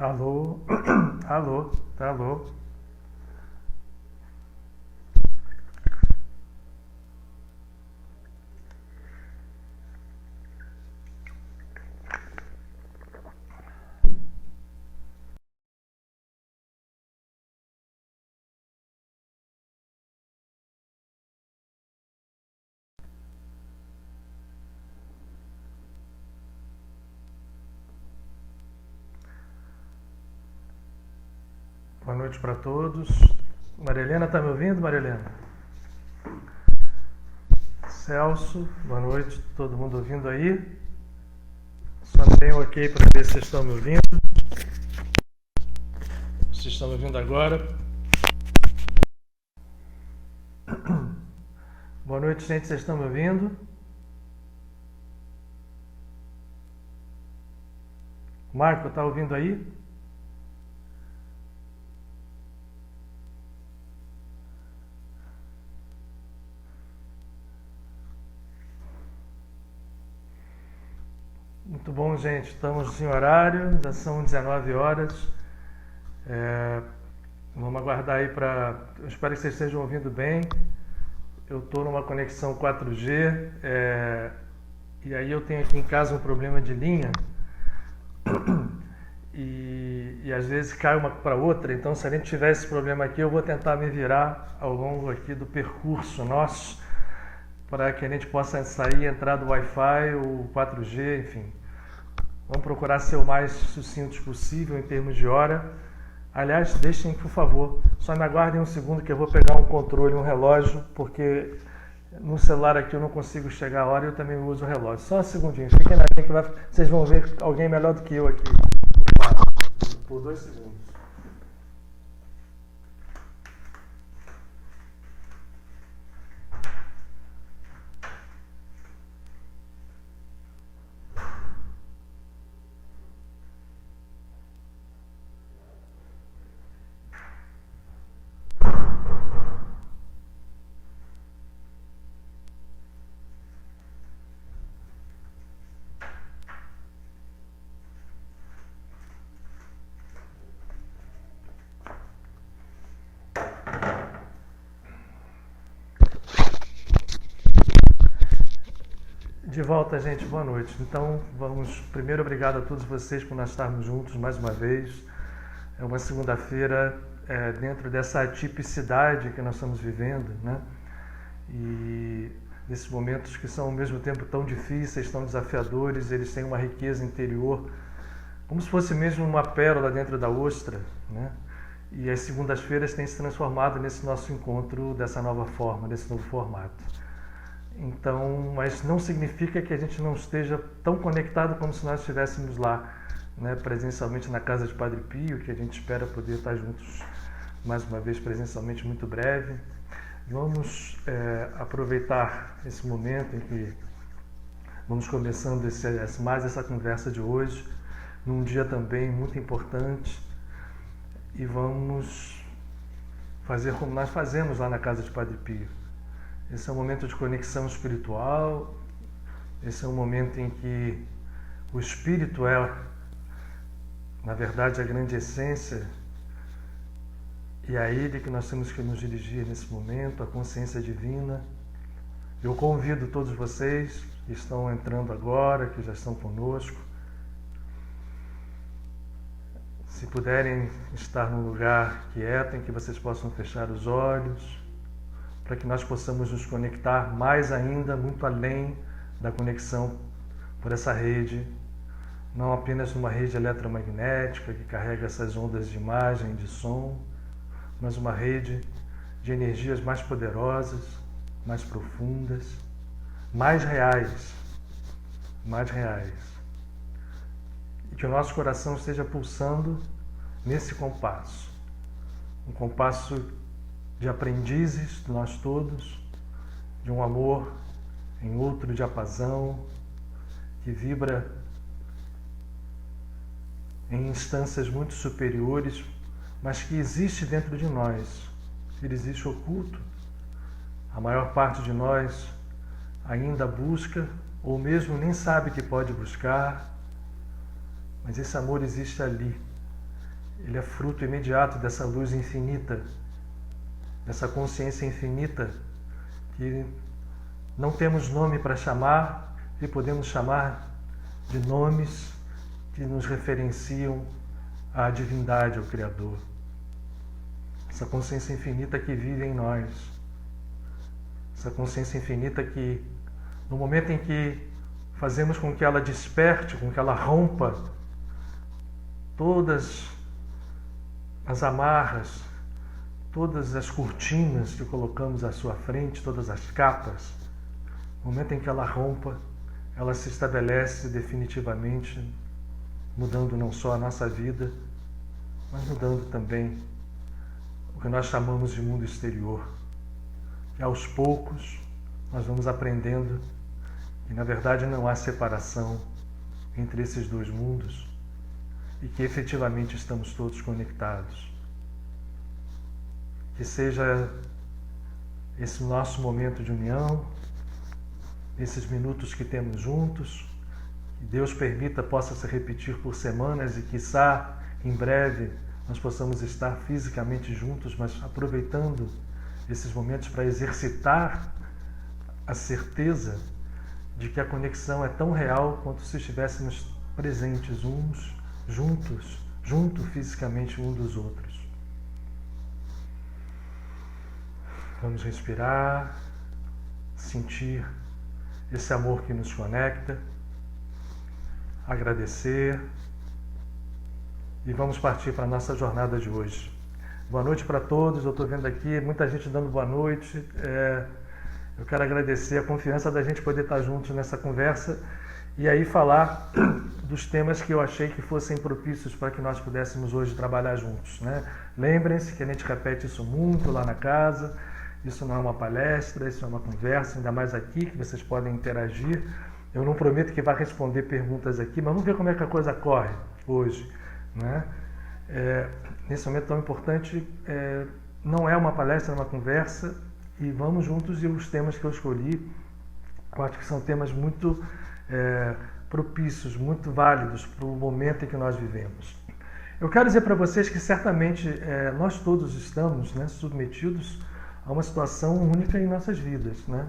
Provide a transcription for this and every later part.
Alô? Alô? Alô? Boa noite para todos. Maria Helena, tá me ouvindo, Maria Helena? Celso, boa noite. Todo mundo ouvindo aí? Só tem um ok para ver se vocês estão me ouvindo. Vocês estão me ouvindo agora? Boa noite, gente. Vocês estão me ouvindo? Marco, tá ouvindo aí? Muito bom, gente. Estamos em horário, já são 19 horas. Vamos aguardar aí para... Eu espero que vocês estejam ouvindo bem. Eu estou numa conexão 4G e aí eu tenho aqui em casa um problema de linha e às vezes cai uma para outra. Então, se a gente tiver esse problema aqui, eu vou tentar me virar ao longo aqui do percurso nosso para que a gente possa sair e entrar do Wi-Fi ou 4G, enfim. Vamos procurar ser o mais sucintos possível em termos de hora. Aliás, deixem, por favor, só me aguardem um segundo que eu vou pegar um controle, um relógio, porque no celular aqui eu não consigo chegar a hora e eu também uso o relógio. Só um segundinho, fiquem na linha que vocês vão ver alguém melhor do que eu aqui. Por 2 segundos. De volta, gente, boa noite. Então, primeiro, obrigado a todos vocês por nós estarmos juntos mais uma vez. É uma segunda-feira dentro dessa atipicidade que nós estamos vivendo, né? E nesses momentos que são ao mesmo tempo tão difíceis, tão desafiadores, eles têm uma riqueza interior, como se fosse mesmo uma pérola dentro da ostra, né? E as segundas-feiras têm se transformado nesse nosso encontro dessa nova forma, desse novo formato. Então, mas não significa que a gente não esteja tão conectado como se nós estivéssemos lá, né, presencialmente na casa de Padre Pio, que a gente espera poder estar juntos mais uma vez presencialmente muito breve. Vamos aproveitar esse momento em que vamos começando mais essa conversa de hoje, num dia também muito importante, e vamos fazer como nós fazemos lá na casa de Padre Pio. Esse é um momento de conexão espiritual, esse é um momento em que o Espírito é, na verdade, a grande essência, e é a Ele que nós temos que nos dirigir nesse momento, a consciência divina. Eu convido todos vocês que estão entrando agora, que já estão conosco, se puderem estar num lugar quieto, em que vocês possam fechar os olhos, para que nós possamos nos conectar mais ainda, muito além da conexão por essa rede, não apenas numa rede eletromagnética que carrega essas ondas de imagem, de som, mas uma rede de energias mais poderosas, mais profundas, mais reais, e que o nosso coração esteja pulsando nesse compasso, um compasso de aprendizes de nós todos, de um amor em outro diapasão, que vibra em instâncias muito superiores, mas que existe dentro de nós, ele existe oculto. A maior parte de nós ainda busca, ou mesmo nem sabe que pode buscar, mas esse amor existe ali, ele é fruto imediato dessa luz infinita, dessa consciência infinita, que não temos nome para chamar e podemos chamar de nomes que nos referenciam à divindade, ao Criador. Essa consciência infinita que vive em nós. Essa consciência infinita que, no momento em que fazemos com que ela desperte, com que ela rompa todas as amarras, todas as cortinas que colocamos à sua frente, todas as capas, no momento em que ela rompa, ela se estabelece definitivamente, mudando não só a nossa vida, mas mudando também o que nós chamamos de mundo exterior. E aos poucos nós vamos aprendendo que na verdade não há separação entre esses dois mundos e que efetivamente estamos todos conectados. Que seja esse nosso momento de união, esses minutos que temos juntos, que Deus permita possa se repetir por semanas e quiçá em breve nós possamos estar fisicamente juntos, mas aproveitando esses momentos para exercitar a certeza de que a conexão é tão real quanto se estivéssemos presentes uns, junto fisicamente um dos outros. Vamos respirar, sentir esse amor que nos conecta, agradecer e vamos partir para a nossa jornada de hoje. Boa noite para todos, eu estou vendo aqui muita gente dando boa noite. Eu quero agradecer a confiança da gente poder estar juntos nessa conversa e aí falar dos temas que eu achei que fossem propícios para que nós pudéssemos hoje trabalhar juntos, né? Lembrem-se que a gente repete isso muito lá na casa. Isso não é uma palestra, isso é uma conversa, ainda mais aqui, que vocês podem interagir. Eu não prometo que vá responder perguntas aqui, mas vamos ver como é que a coisa corre hoje, né? Nesse momento tão importante, não é uma palestra, é uma conversa, e vamos juntos, e os temas que eu escolhi, eu acho que são temas muito propícios, muito válidos para o momento em que nós vivemos. Eu quero dizer para vocês que certamente nós todos estamos, né, submetidos a uma situação única em nossas vidas, né?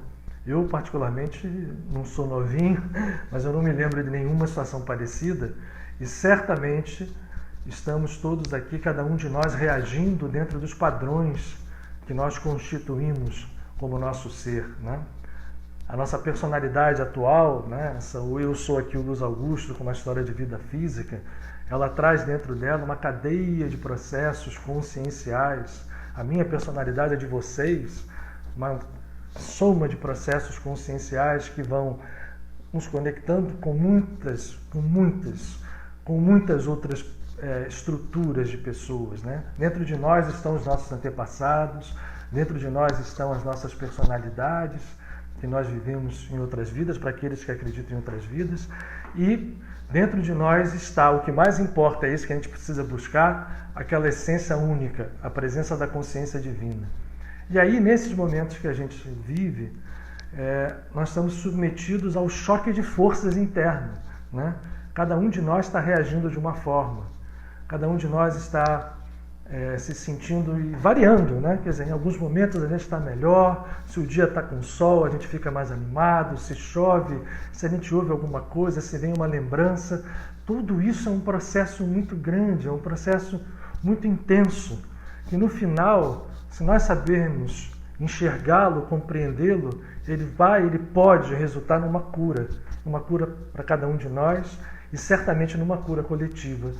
Eu, particularmente, não sou novinho, mas eu não me lembro de nenhuma situação parecida e certamente estamos todos aqui, cada um de nós, reagindo dentro dos padrões que nós constituímos como nosso ser, né? A nossa personalidade atual, né? O eu sou aqui o Luiz Augusto, com uma história de vida física, ela traz dentro dela uma cadeia de processos conscienciais. A minha personalidade é de vocês, uma soma de processos conscienciais que vão nos conectando com muitas outras estruturas de pessoas, né? Dentro de nós estão os nossos antepassados, dentro de nós estão as nossas personalidades, que nós vivemos em outras vidas, para aqueles que acreditam em outras vidas, e dentro de nós está o que mais importa, é isso que a gente precisa buscar, aquela essência única, a presença da consciência divina. E aí, nesses momentos que a gente vive, nós estamos submetidos ao choque de forças internas, né? Cada um de nós está reagindo de uma forma, cada um de nós está se sentindo e variando, né? Quer dizer, em alguns momentos a gente está melhor, se o dia está com sol a gente fica mais animado, se chove, se a gente ouve alguma coisa, se vem uma lembrança, tudo isso é um processo muito grande, é um processo muito intenso, que no final, se nós sabermos enxergá-lo, compreendê-lo, ele pode resultar numa cura para cada um de nós e certamente numa cura coletiva.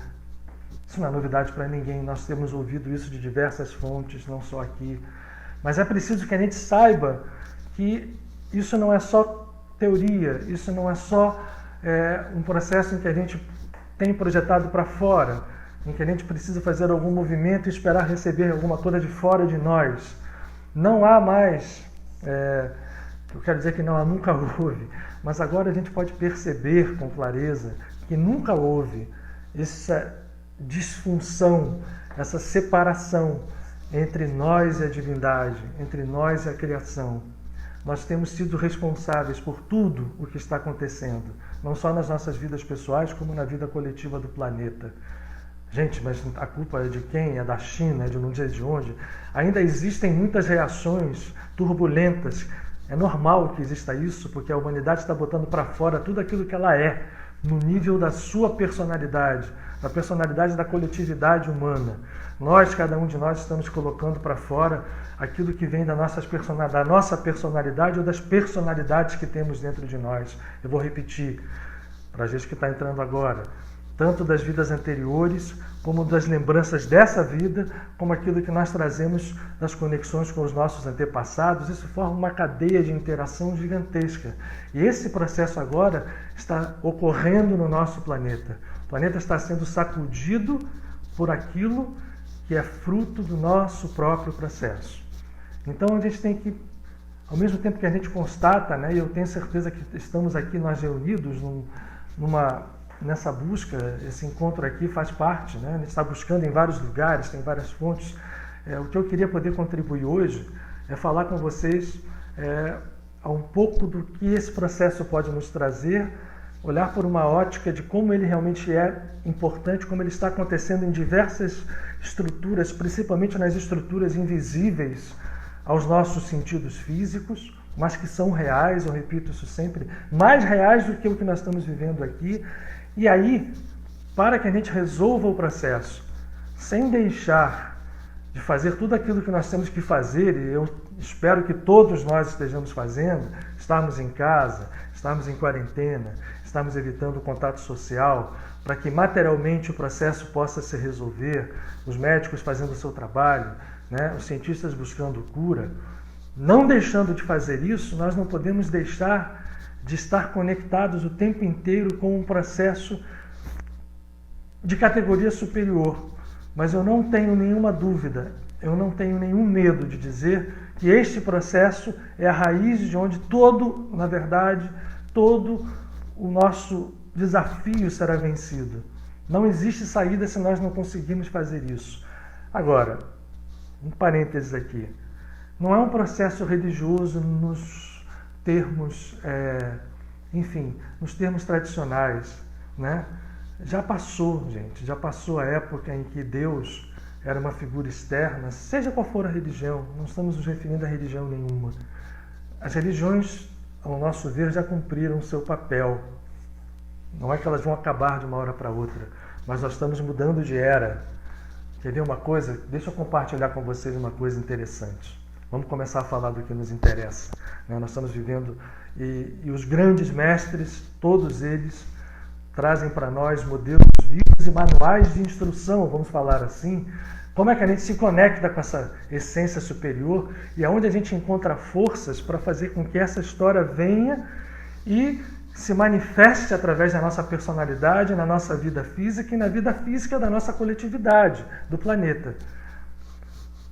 Isso não é novidade para ninguém, nós temos ouvido isso de diversas fontes, não só aqui. Mas é preciso que a gente saiba que isso não é só teoria, isso não é só um processo em que a gente tem projetado para fora, em que a gente precisa fazer algum movimento e esperar receber alguma coisa de fora de nós. Não há mais, eu quero dizer que nunca houve, mas agora a gente pode perceber com clareza que nunca houve essa disfunção, essa separação entre nós e a divindade, entre nós e a criação. Nós temos sido responsáveis por tudo o que está acontecendo, não só nas nossas vidas pessoais, como na vida coletiva do planeta. Gente, mas a culpa é de quem? É da China? É de não sei de onde? Ainda existem muitas reações turbulentas. É normal que exista isso, porque a humanidade está botando para fora tudo aquilo que ela é, no nível da sua personalidade, da personalidade da coletividade humana. Nós, cada um de nós, estamos colocando para fora aquilo que vem da nossa personalidade ou das personalidades que temos dentro de nós. Eu vou repetir, para a gente que está entrando agora, tanto das vidas anteriores, como das lembranças dessa vida, como aquilo que nós trazemos das conexões com os nossos antepassados. Isso forma uma cadeia de interação gigantesca. E esse processo agora está ocorrendo no nosso planeta. O planeta está sendo sacudido por aquilo que é fruto do nosso próprio processo. Então a gente tem que, ao mesmo tempo que a gente constata, né, e eu tenho certeza que estamos aqui nós reunidos nessa busca, esse encontro aqui faz parte, né? A gente está buscando em vários lugares, tem várias fontes. O que eu queria poder contribuir hoje é falar com vocês um pouco do que esse processo pode nos trazer, olhar por uma ótica de como ele realmente é importante, como ele está acontecendo em diversas estruturas, principalmente nas estruturas invisíveis aos nossos sentidos físicos, mas que são reais, eu repito isso sempre, mais reais do que o que nós estamos vivendo aqui. E aí, para que a gente resolva o processo, sem deixar de fazer tudo aquilo que nós temos que fazer, e eu espero que todos nós estejamos fazendo, estarmos em casa, estarmos em quarentena, estarmos evitando o contato social, para que materialmente o processo possa se resolver, os médicos fazendo o seu trabalho, né, os cientistas buscando cura. Não deixando de fazer isso, nós não podemos deixar de estar conectados o tempo inteiro com um processo de categoria superior. Mas eu não tenho nenhuma dúvida, eu não tenho nenhum medo de dizer que este processo é a raiz de onde todo o nosso desafio será vencido. Não existe saída se nós não conseguirmos fazer isso. Agora, um parênteses aqui. Não é um processo religioso nos termos, nos termos tradicionais, né? Já passou, gente, já passou a época em que Deus era uma figura externa, seja qual for a religião, não estamos nos referindo a religião nenhuma. As religiões, ao nosso ver, já cumpriram o seu papel. Não é que elas vão acabar de uma hora para outra, mas nós estamos mudando de era. Quer ver uma coisa? Deixa eu compartilhar com vocês uma coisa interessante. Vamos começar a falar do que nos interessa. Nós estamos vivendo, e os grandes mestres, todos eles, trazem para nós modelos vivos e manuais de instrução, vamos falar assim. Como é que a gente se conecta com essa essência superior e aonde a gente encontra forças para fazer com que essa história venha e se manifeste através da nossa personalidade, na nossa vida física e na vida física da nossa coletividade, do planeta.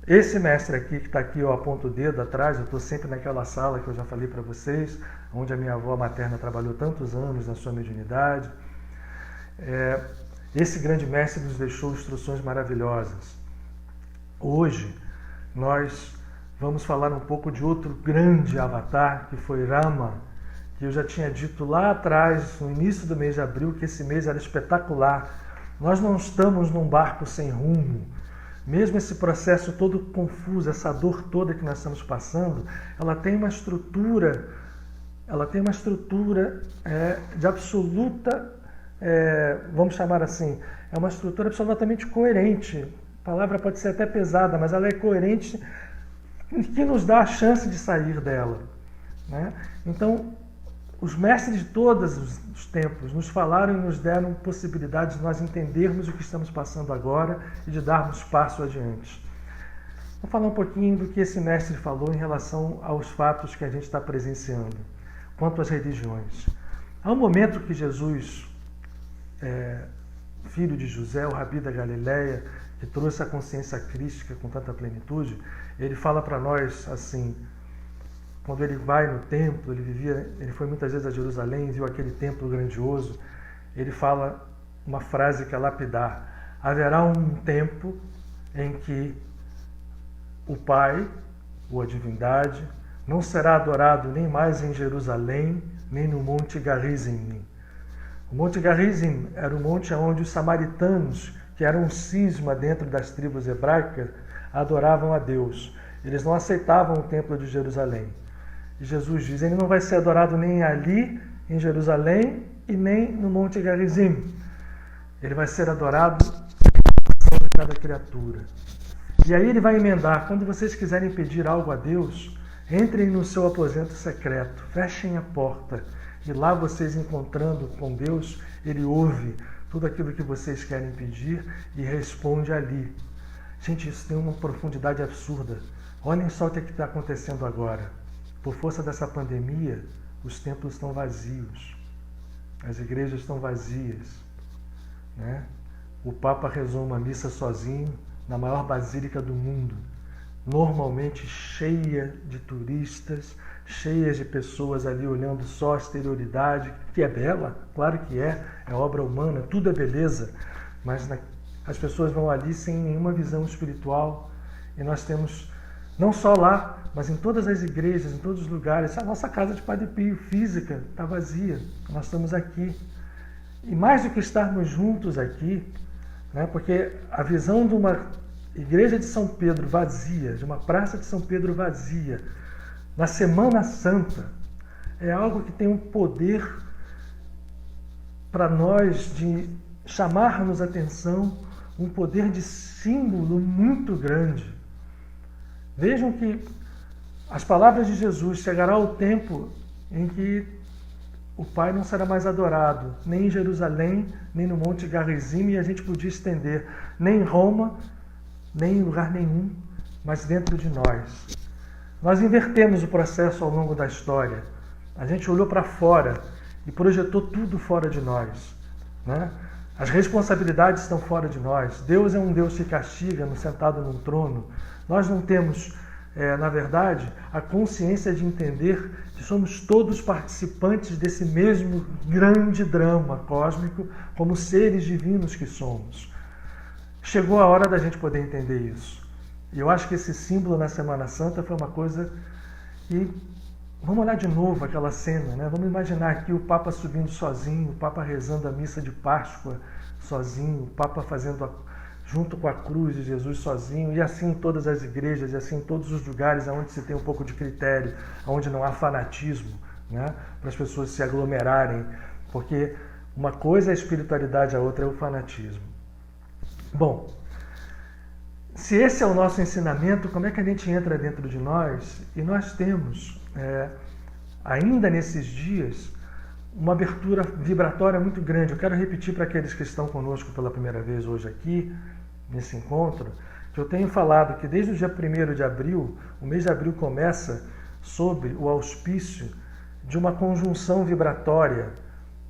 Esse mestre aqui, que está aqui, eu aponto o dedo atrás, eu estou sempre naquela sala que eu já falei para vocês, onde a minha avó materna trabalhou tantos anos na sua mediunidade. Esse grande mestre nos deixou instruções maravilhosas. Hoje, nós vamos falar um pouco de outro grande avatar, que foi Rama, que eu já tinha dito lá atrás, no início do mês de abril, que esse mês era espetacular. Nós não estamos num barco sem rumo. Mesmo esse processo todo confuso, essa dor toda que nós estamos passando, ela tem uma estrutura de absoluta, vamos chamar assim, é uma estrutura absolutamente coerente. A palavra pode ser até pesada, mas ela é coerente, que nos dá a chance de sair dela, né? Então, os mestres de todos os tempos nos falaram e nos deram possibilidade de nós entendermos o que estamos passando agora e de darmos passo adiante. Vou falar um pouquinho do que esse mestre falou em relação aos fatos que a gente está presenciando, quanto às religiões. Há um momento que Jesus, filho de José, o Rabi da Galileia, que trouxe a consciência crística com tanta plenitude, ele fala para nós assim: quando ele vai no templo, ele foi muitas vezes a Jerusalém, viu aquele templo grandioso, ele fala uma frase que é lapidar: haverá um tempo em que o Pai, ou a divindade, não será adorado nem mais em Jerusalém, nem no Monte Garizim. O Monte Garizim era o monte onde os samaritanos, que era um cisma dentro das tribos hebraicas, adoravam a Deus. Eles não aceitavam o templo de Jerusalém. E Jesus diz, ele não vai ser adorado nem ali, em Jerusalém, e nem no Monte Garizim. Ele vai ser adorado por cada criatura. E aí ele vai emendar, quando vocês quiserem pedir algo a Deus, entrem no seu aposento secreto, fechem a porta, e lá vocês encontrando com Deus, ele ouve tudo aquilo que vocês querem pedir e responde ali. Gente, isso tem uma profundidade absurda. Olhem só o que está acontecendo agora. Por força dessa pandemia, os templos estão vazios. As igrejas estão vazias. Né? O Papa rezou uma missa sozinho na maior basílica do mundo, normalmente cheia de turistas, cheia de pessoas ali olhando só a exterioridade, que é bela, claro que é obra humana, tudo é beleza, mas as pessoas vão ali sem nenhuma visão espiritual, e nós temos, não só lá, mas em todas as igrejas, em todos os lugares, a nossa casa de Padre Pio física está vazia, nós estamos aqui. E mais do que estarmos juntos aqui, né, porque a visão de uma igreja de São Pedro vazia, de uma praça de São Pedro vazia, na Semana Santa, é algo que tem um poder para nós de chamar-nos atenção, um poder de símbolo muito grande. Vejam que as palavras de Jesus, chegará o tempo em que o Pai não será mais adorado, nem em Jerusalém, nem no Monte Garizim, e a gente podia estender, nem em Roma, nem em lugar nenhum, mas dentro de nós. Nós invertemos o processo ao longo da história. A gente olhou para fora e projetou tudo fora de nós. Né? As responsabilidades estão fora de nós. Deus é um Deus que castiga, sentado num trono. Nós não temos, na verdade, a consciência de entender que somos todos participantes desse mesmo grande drama cósmico, como seres divinos que somos. Chegou a hora da gente poder entender isso. E eu acho que esse símbolo na Semana Santa foi uma coisa que... Vamos olhar de novo aquela cena, né? Vamos imaginar aqui o Papa subindo sozinho, o Papa rezando a missa de Páscoa sozinho, o Papa fazendo junto com a cruz de Jesus sozinho, e assim em todas as igrejas, e assim em todos os lugares onde se tem um pouco de critério, onde não há fanatismo, né? Para as pessoas se aglomerarem, porque uma coisa é a espiritualidade, a outra é o fanatismo. Bom, se esse é o nosso ensinamento, como é que a gente entra dentro de nós? E nós temos, ainda nesses dias, uma abertura vibratória muito grande. Eu quero repetir para aqueles que estão conosco pela primeira vez hoje aqui, nesse encontro, que eu tenho falado que desde o dia 1º de abril, o mês de abril começa sob o auspício de uma conjunção vibratória,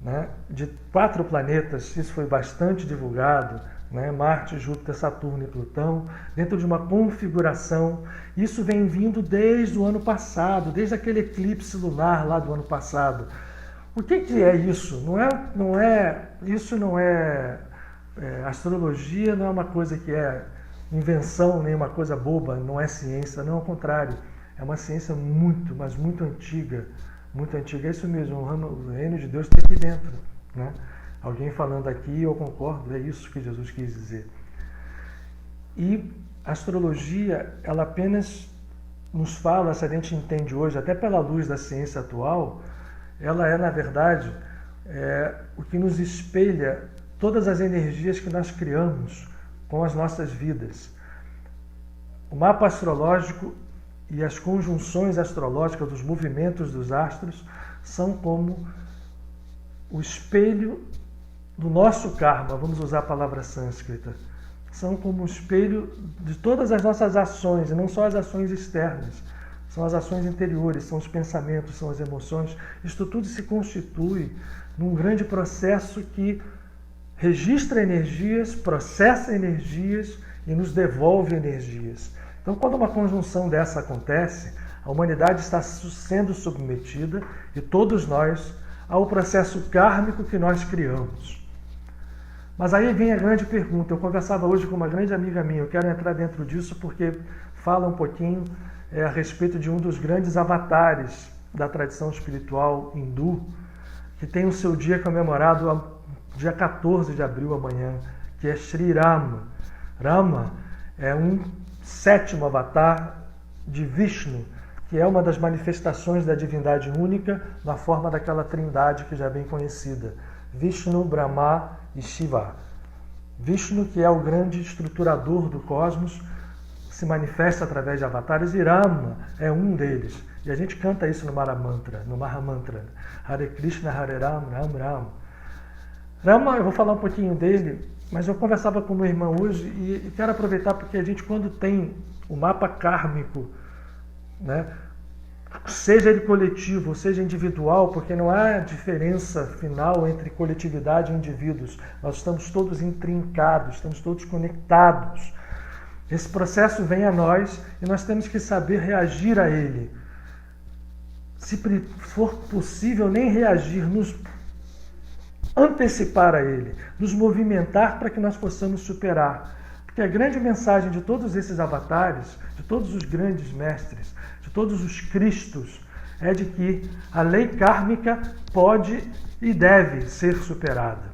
né, de 4 planetas, isso foi bastante divulgado, né, Marte, Júpiter, Saturno e Plutão, dentro de uma configuração. Isso vem vindo desde o ano passado, desde aquele eclipse lunar lá do ano passado. O que é isso? Isso não é astrologia, não é uma coisa que é invenção, nem uma coisa boba, não é ciência, não, ao contrário. É uma ciência muito, mas muito antiga. Muito antiga, é isso mesmo, o reino de Deus está aqui dentro, né? Alguém falando aqui, eu concordo, é isso que Jesus quis dizer. E a astrologia, ela apenas nos fala, se a gente entende hoje, até pela luz da ciência atual, ela é, na verdade, o que nos espelha todas as energias que nós criamos com as nossas vidas. O mapa astrológico e as conjunções astrológicas dos movimentos dos astros são como o espelho do nosso karma, vamos usar a palavra sânscrita, são como o espelho de todas as nossas ações, e não só as ações externas, são as ações interiores, são os pensamentos, são as emoções. Isto tudo se constitui num grande processo que registra energias, processa energias e nos devolve energias. Então, quando uma conjunção dessa acontece, a humanidade está sendo submetida, e todos nós, ao processo kármico que nós criamos. Mas aí vem a grande pergunta. Eu conversava hoje com uma grande amiga minha, eu quero entrar dentro disso porque fala um pouquinho a respeito de um dos grandes avatares da tradição espiritual hindu, que tem o seu dia comemorado dia 14 de abril, amanhã, que é Sri Rama. Rama é um 7º avatar de Vishnu, que é uma das manifestações da divindade única na forma daquela trindade que já é bem conhecida. Vishnu, Brahma e Shiva. Vishnu, que é o grande estruturador do cosmos, se manifesta através de avatares, e Rama é um deles. E a gente canta isso no Mahamantra. Hare Krishna, Hare Rama, Ram Ram. Rama, eu vou falar um pouquinho dele, mas eu conversava com meu irmão hoje e quero aproveitar porque a gente, quando tem o mapa kármico, né, seja ele coletivo ou seja individual, porque não há diferença final entre coletividade e indivíduos, nós estamos todos intrincados, estamos todos conectados. Esse processo vem a nós e nós temos que saber reagir a ele. Se for possível, nem reagir, nos antecipar a ele, nos movimentar para que nós possamos superar. Porque a grande mensagem de todos esses avatares, de todos os grandes mestres, de todos os Cristos, é de que a lei kármica pode e deve ser superada.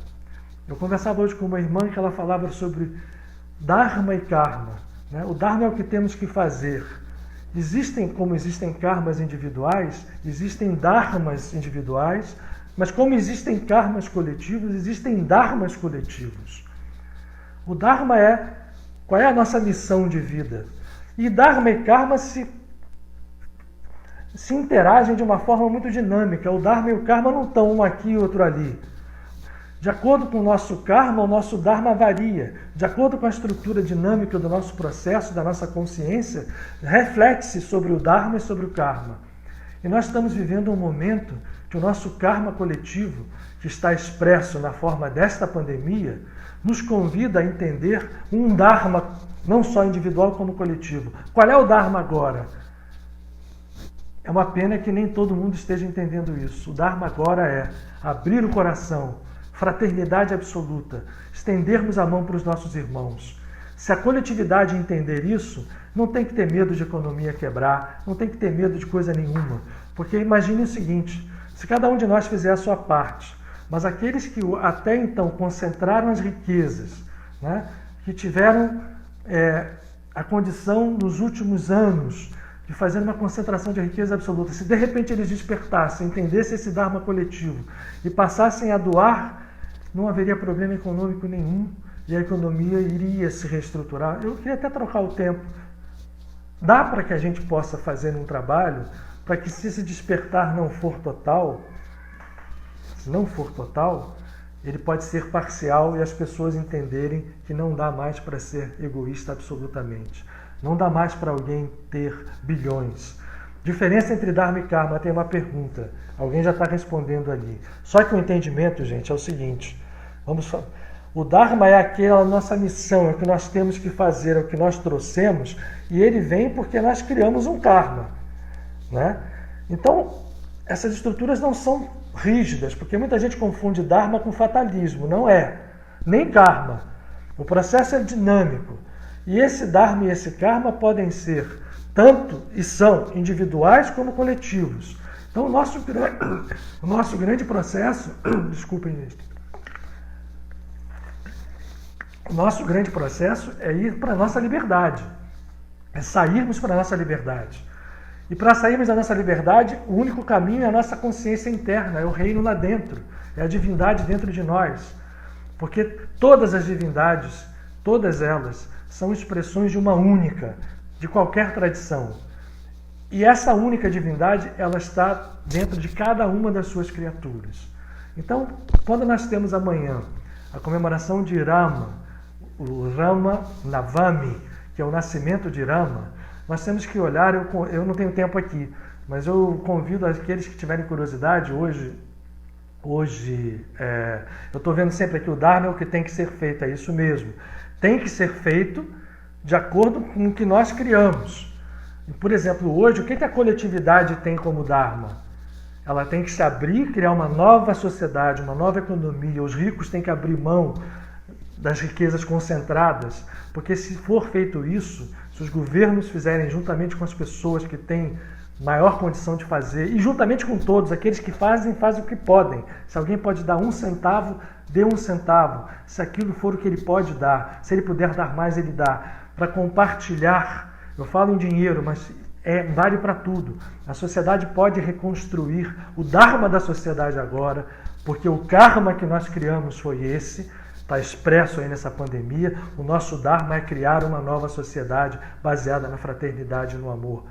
Eu conversava hoje com uma irmã que ela falava sobre Dharma e Karma. Né? O Dharma é o que temos que fazer. Como existem karmas individuais, existem dharmas individuais, mas como existem karmas coletivos, existem dharmas coletivos. O Dharma é qual é a nossa missão de vida. E Dharma e Karma se interagem de uma forma muito dinâmica. O Dharma e o Karma não estão um aqui e outro ali. De acordo com o nosso Karma, o nosso Dharma varia. De acordo com a estrutura dinâmica do nosso processo, da nossa consciência, reflete-se sobre o Dharma e sobre o Karma. E nós estamos vivendo um momento que o nosso Karma coletivo, que está expresso na forma desta pandemia, nos convida a entender um Dharma, não só individual como coletivo. Qual é o Dharma agora? É uma pena que nem todo mundo esteja entendendo isso. O Dharma agora é abrir o coração, fraternidade absoluta, estendermos a mão para os nossos irmãos. Se a coletividade entender isso, não tem que ter medo de economia quebrar, não tem que ter medo de coisa nenhuma. Porque imagine o seguinte, se cada um de nós fizer a sua parte, mas aqueles que até então concentraram as riquezas, né, que tiveram a condição nos últimos anos de fazer uma concentração de riqueza absoluta, se de repente eles despertassem, entendessem esse Dharma coletivo e passassem a doar, não haveria problema econômico nenhum e a economia iria se reestruturar. Eu queria até trocar o tempo. Dá para que a gente possa fazer um trabalho para que, se esse despertar não for total, ele pode ser parcial e as pessoas entenderem que não dá mais para ser egoísta absolutamente. Não dá mais para alguém ter bilhões. Diferença entre Dharma e Karma, tem uma pergunta. Alguém já está respondendo ali. Só que o entendimento, gente, é o seguinte. O Dharma é aquela nossa missão, é o que nós temos que fazer, é o que nós trouxemos, e ele vem porque nós criamos um Karma. Né? Então, essas estruturas não são rígidas, porque muita gente confunde Dharma com fatalismo. Não é. Nem Karma. O processo é dinâmico. E esse Dharma e esse Karma podem ser tanto e são individuais como coletivos. Então, o nosso grande processo... Desculpem, gente. O nosso grande processo é ir para a nossa liberdade. É sairmos para a nossa liberdade. E para sairmos da nossa liberdade, o único caminho é a nossa consciência interna, é o reino lá dentro, é a divindade dentro de nós. Porque todas as divindades, todas elas, são expressões de uma única, de qualquer tradição. E essa única divindade, ela está dentro de cada uma das suas criaturas. Então, quando nós temos amanhã a comemoração de Rama, o Rama Navami, que é o nascimento de Rama, nós temos que olhar, eu não tenho tempo aqui, mas eu convido aqueles que tiverem curiosidade, hoje eu estou vendo sempre aqui o Dharma é o que tem que ser feito, é isso mesmo. Tem que ser feito de acordo com o que nós criamos. Por exemplo, hoje, o que a coletividade tem como Dharma? Ela tem que se abrir, criar uma nova sociedade, uma nova economia. Os ricos têm que abrir mão das riquezas concentradas, porque se for feito isso, se os governos fizerem juntamente com as pessoas que têm maior condição de fazer, e juntamente com todos, aqueles que fazem o que podem. Se alguém pode dar 1 centavo, dê 1 centavo. Se aquilo for o que ele pode dar, se ele puder dar mais, ele dá. Para compartilhar, eu falo em dinheiro, mas vale para tudo. A sociedade pode reconstruir o Dharma da sociedade agora, porque o karma que nós criamos foi esse, está expresso aí nessa pandemia. O nosso Dharma é criar uma nova sociedade baseada na fraternidade e no amor.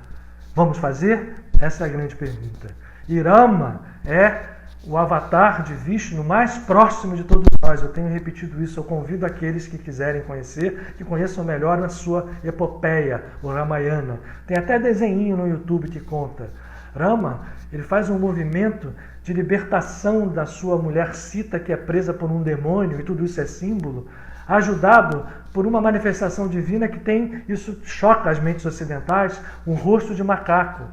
Vamos fazer? Essa é a grande pergunta. E Rama é o avatar de Vishnu mais próximo de todos nós. Eu tenho repetido isso, eu convido aqueles que quiserem conhecer, que conheçam melhor a sua epopeia, o Ramayana. Tem até desenho no YouTube que conta. Rama, ele faz um movimento de libertação da sua mulher Sita, que é presa por um demônio, e tudo isso é símbolo, ajudado por uma manifestação divina que tem, isso choca as mentes ocidentais, um rosto de macaco.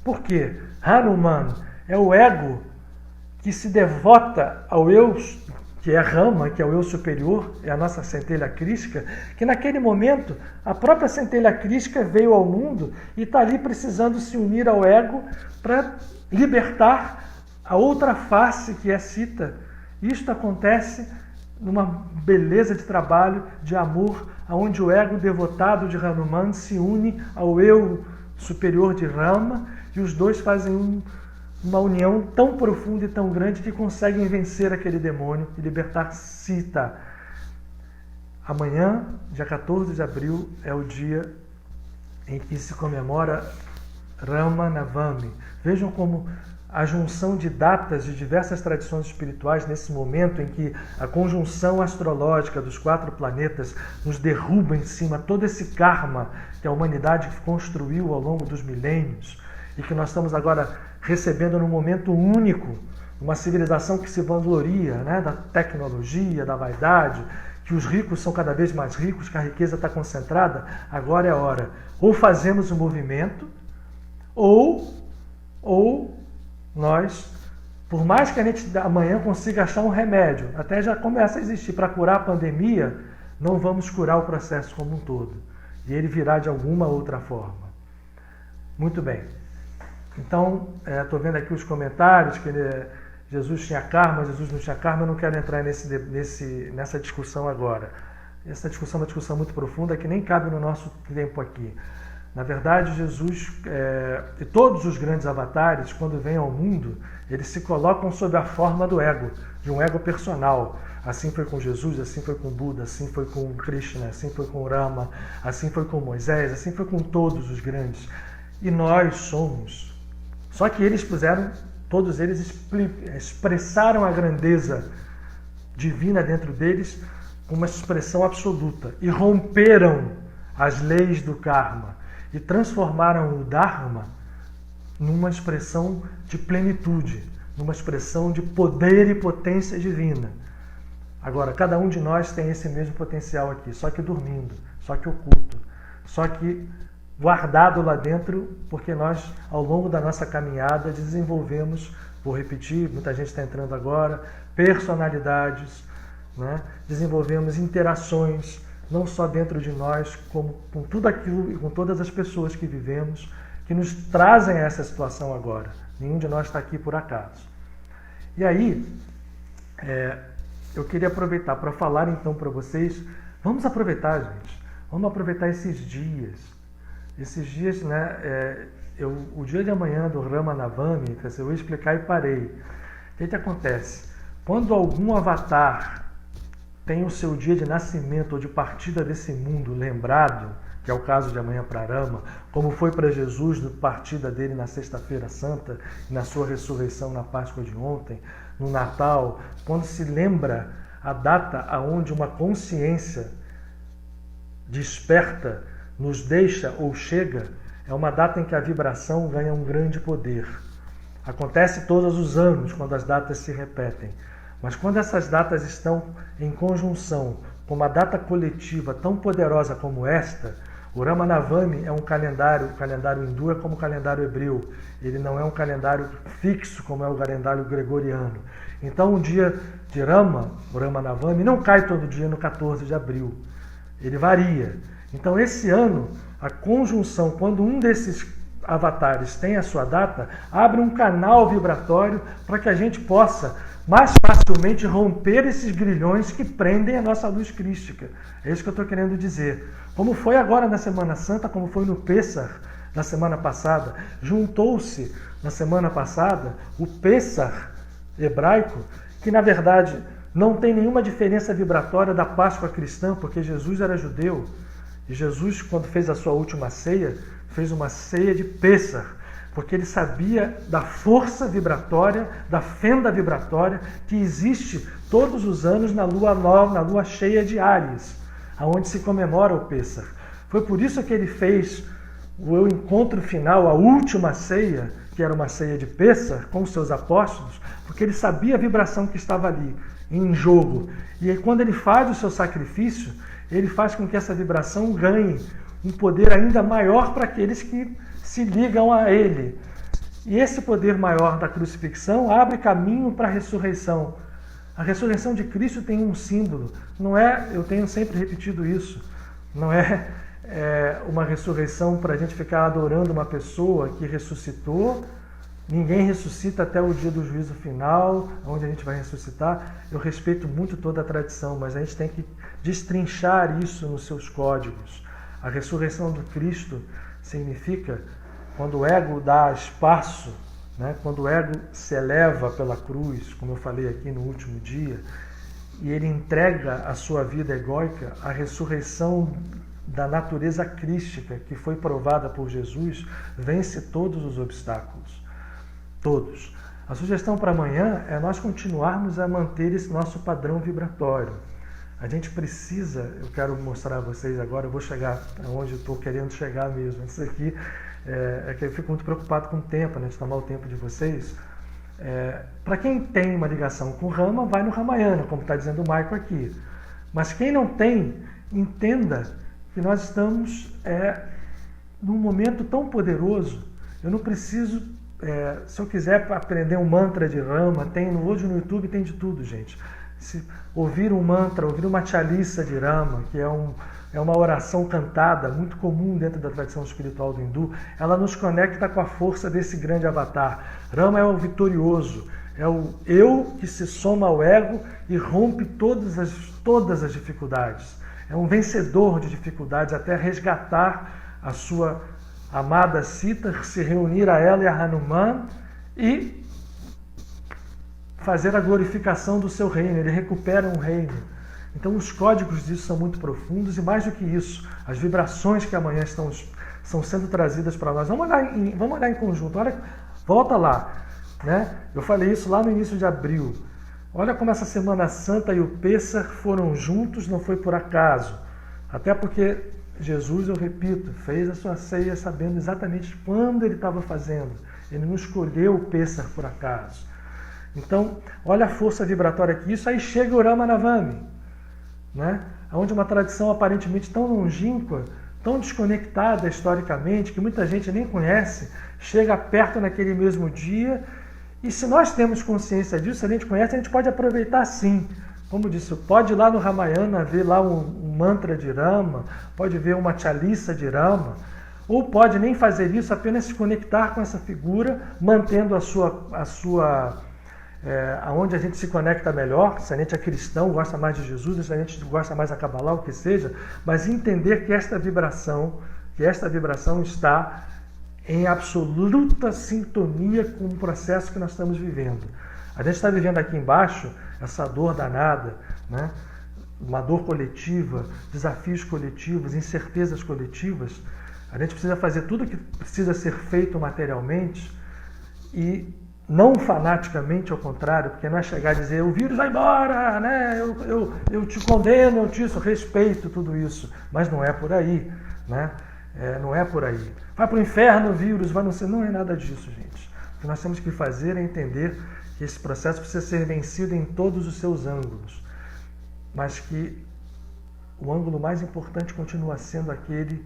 Por quê? Hanuman é o ego que se devota ao eu, que é Rama, que é o eu superior, é a nossa centelha crística, que naquele momento a própria centelha crística veio ao mundo e está ali precisando se unir ao ego para libertar a outra face que é Sita. Isto acontece numa beleza de trabalho, de amor, onde o ego devotado de Hanuman se une ao eu superior de Rama, e os dois fazem uma união tão profunda e tão grande que conseguem vencer aquele demônio e libertar Sita. Amanhã, dia 14 de abril, é o dia em que se comemora Rama Navami. Vejam como a junção de datas de diversas tradições espirituais nesse momento em que a conjunção astrológica dos 4 planetas nos derruba em cima todo esse karma que a humanidade construiu ao longo dos milênios e que nós estamos agora recebendo num momento único, uma civilização que se vangloria, né, da tecnologia, da vaidade, que os ricos são cada vez mais ricos, que a riqueza está concentrada. Agora é a hora. Ou fazemos um movimento, ou nós, por mais que a gente amanhã consiga achar um remédio, até já começa a existir para curar a pandemia, não vamos curar o processo como um todo. E ele virá de alguma outra forma. Muito bem. Então, estou vendo aqui os comentários, que Jesus tinha karma, Jesus não tinha karma, eu não quero entrar nessa discussão agora. Essa discussão é uma discussão muito profunda que nem cabe no nosso tempo aqui. Na verdade, Jesus e todos os grandes avatares, quando vêm ao mundo, eles se colocam sob a forma do ego, de um ego personal. Assim foi com Jesus, assim foi com Buda, assim foi com Krishna, assim foi com Rama, assim foi com Moisés, assim foi com todos os grandes. E nós somos. Só que eles todos eles expressaram a grandeza divina dentro deles com uma expressão absoluta e romperam as leis do karma e transformaram o Dharma numa expressão de plenitude, numa expressão de poder e potência divina. Agora, cada um de nós tem esse mesmo potencial aqui, só que dormindo, só que oculto, só que guardado lá dentro, porque nós, ao longo da nossa caminhada, desenvolvemos, vou repetir, muita gente está entrando agora, personalidades, né? Desenvolvemos interações, não só dentro de nós, como com tudo aquilo e com todas as pessoas que vivemos, que nos trazem a essa situação agora. Nenhum de nós está aqui por acaso. E aí, eu queria aproveitar para falar então para vocês, vamos aproveitar, gente, vamos aproveitar esses dias. Esses dias, né, o dia de amanhã do Rama Navami, eu vou explicar e parei. O que acontece? Quando algum avatar tem o seu dia de nascimento ou de partida desse mundo lembrado, que é o caso de amanhã para Rama, como foi para Jesus na partida dele na Sexta-feira Santa, e na sua ressurreição na Páscoa de ontem, no Natal, quando se lembra a data aonde uma consciência desperta nos deixa ou chega, é uma data em que a vibração ganha um grande poder. Acontece todos os anos, quando as datas se repetem. Mas quando essas datas estão em conjunção com uma data coletiva tão poderosa como esta, o Rama Navami é um calendário, o calendário hindu é como o calendário hebreu. Ele não é um calendário fixo como é o calendário gregoriano. Então o dia de Rama, o Rama Navami, não cai todo dia no 14 de abril. Ele varia. Então, esse ano, a conjunção, quando um desses avatares têm a sua data, abre um canal vibratório para que a gente possa mais facilmente romper esses grilhões que prendem a nossa luz crística. É isso que eu estou querendo dizer. Como foi agora na Semana Santa, como foi no Pêssar na semana passada, juntou-se na semana passada o Pêssar hebraico, que na verdade não tem nenhuma diferença vibratória da Páscoa cristã, porque Jesus era judeu, e Jesus, quando fez a sua última ceia, fez uma ceia de Pêssar, porque ele sabia da força vibratória, da fenda vibratória que existe todos os anos na lua nova, na lua cheia de Áries, aonde se comemora o Pêssar. Foi por isso que ele fez o encontro final, a última ceia, que era uma ceia de Pêssar, com os seus apóstolos, porque ele sabia a vibração que estava ali, em jogo. E aí, quando ele faz o seu sacrifício, ele faz com que essa vibração ganhe um poder ainda maior para aqueles que se ligam a ele. E esse poder maior da crucifixão abre caminho para a ressurreição. A ressurreição de Cristo tem um símbolo. Não é, eu tenho sempre repetido isso, não é uma ressurreição para a gente ficar adorando uma pessoa que ressuscitou. Ninguém ressuscita até o dia do juízo final, onde a gente vai ressuscitar. Eu respeito muito toda a tradição, mas a gente tem que destrinchar isso nos seus códigos. A ressurreição do Cristo significa quando o ego dá espaço, né? Quando o ego se eleva pela cruz, como eu falei aqui no último dia, e ele entrega a sua vida egóica, a ressurreição da natureza crística que foi provada por Jesus vence todos os obstáculos. Todos. A sugestão para amanhã é nós continuarmos a manter esse nosso padrão vibratório. A gente precisa, eu quero mostrar a vocês agora, eu vou chegar onde eu estou querendo chegar mesmo. Isso aqui é que eu fico muito preocupado com o tempo, né, de tomar o tempo de vocês. Para quem tem uma ligação com Rama, vai no Ramayana, como está dizendo o Maico aqui. Mas quem não tem, entenda que nós estamos num momento tão poderoso. Eu não preciso, se eu quiser aprender um mantra de Rama, hoje no YouTube tem de tudo, gente. Se ouvir um mantra, ouvir uma chaliça de Rama, que é uma oração cantada, muito comum dentro da tradição espiritual do hindu, ela nos conecta com a força desse grande avatar. Rama é o vitorioso, é o eu que se soma ao ego e rompe todas as dificuldades. É um vencedor de dificuldades até resgatar a sua amada Sita, se reunir a ela e a Hanuman e fazer a glorificação do seu reino. Ele recupera um reino. Então os códigos disso são muito profundos e mais do que isso, as vibrações que amanhã estão sendo trazidas para nós. Vamos olhar em conjunto. Olha, volta lá, né? Eu falei isso lá no início de abril. Olha como essa Semana Santa e o Pêssar foram juntos, não foi por acaso. Até porque Jesus, eu repito, fez a sua ceia sabendo exatamente quando ele estava fazendo. Ele não escolheu o Pêssar por acaso. Então, olha a força vibratória aqui. Isso aí chega o Rama Navami, né? Onde uma tradição aparentemente tão longínqua, tão desconectada historicamente, que muita gente nem conhece, chega perto naquele mesmo dia. E se nós temos consciência disso, se a gente conhece, a gente pode aproveitar sim. Como disse, pode ir lá no Ramayana ver lá um mantra de Rama, pode ver uma chaliça de Rama, ou pode nem fazer isso, apenas se conectar com essa figura, mantendo aonde a gente se conecta melhor, se a gente é cristão, gosta mais de Jesus, se a gente gosta mais da Kabbalah, o que seja, mas entender que esta vibração está em absoluta sintonia com o processo que nós estamos vivendo. A gente está vivendo aqui embaixo essa dor danada, né? Uma dor coletiva, desafios coletivos, incertezas coletivas. A gente precisa fazer tudo o que precisa ser feito materialmente e não fanaticamente ao contrário, porque não é chegar a dizer o vírus vai embora, né? eu te condeno, eu te respeito tudo isso, mas não é por aí, né? Não é por aí. Vai para o inferno o vírus, não é nada disso, gente. O que nós temos que fazer é entender que esse processo precisa ser vencido em todos os seus ângulos, mas que o ângulo mais importante continua sendo aquele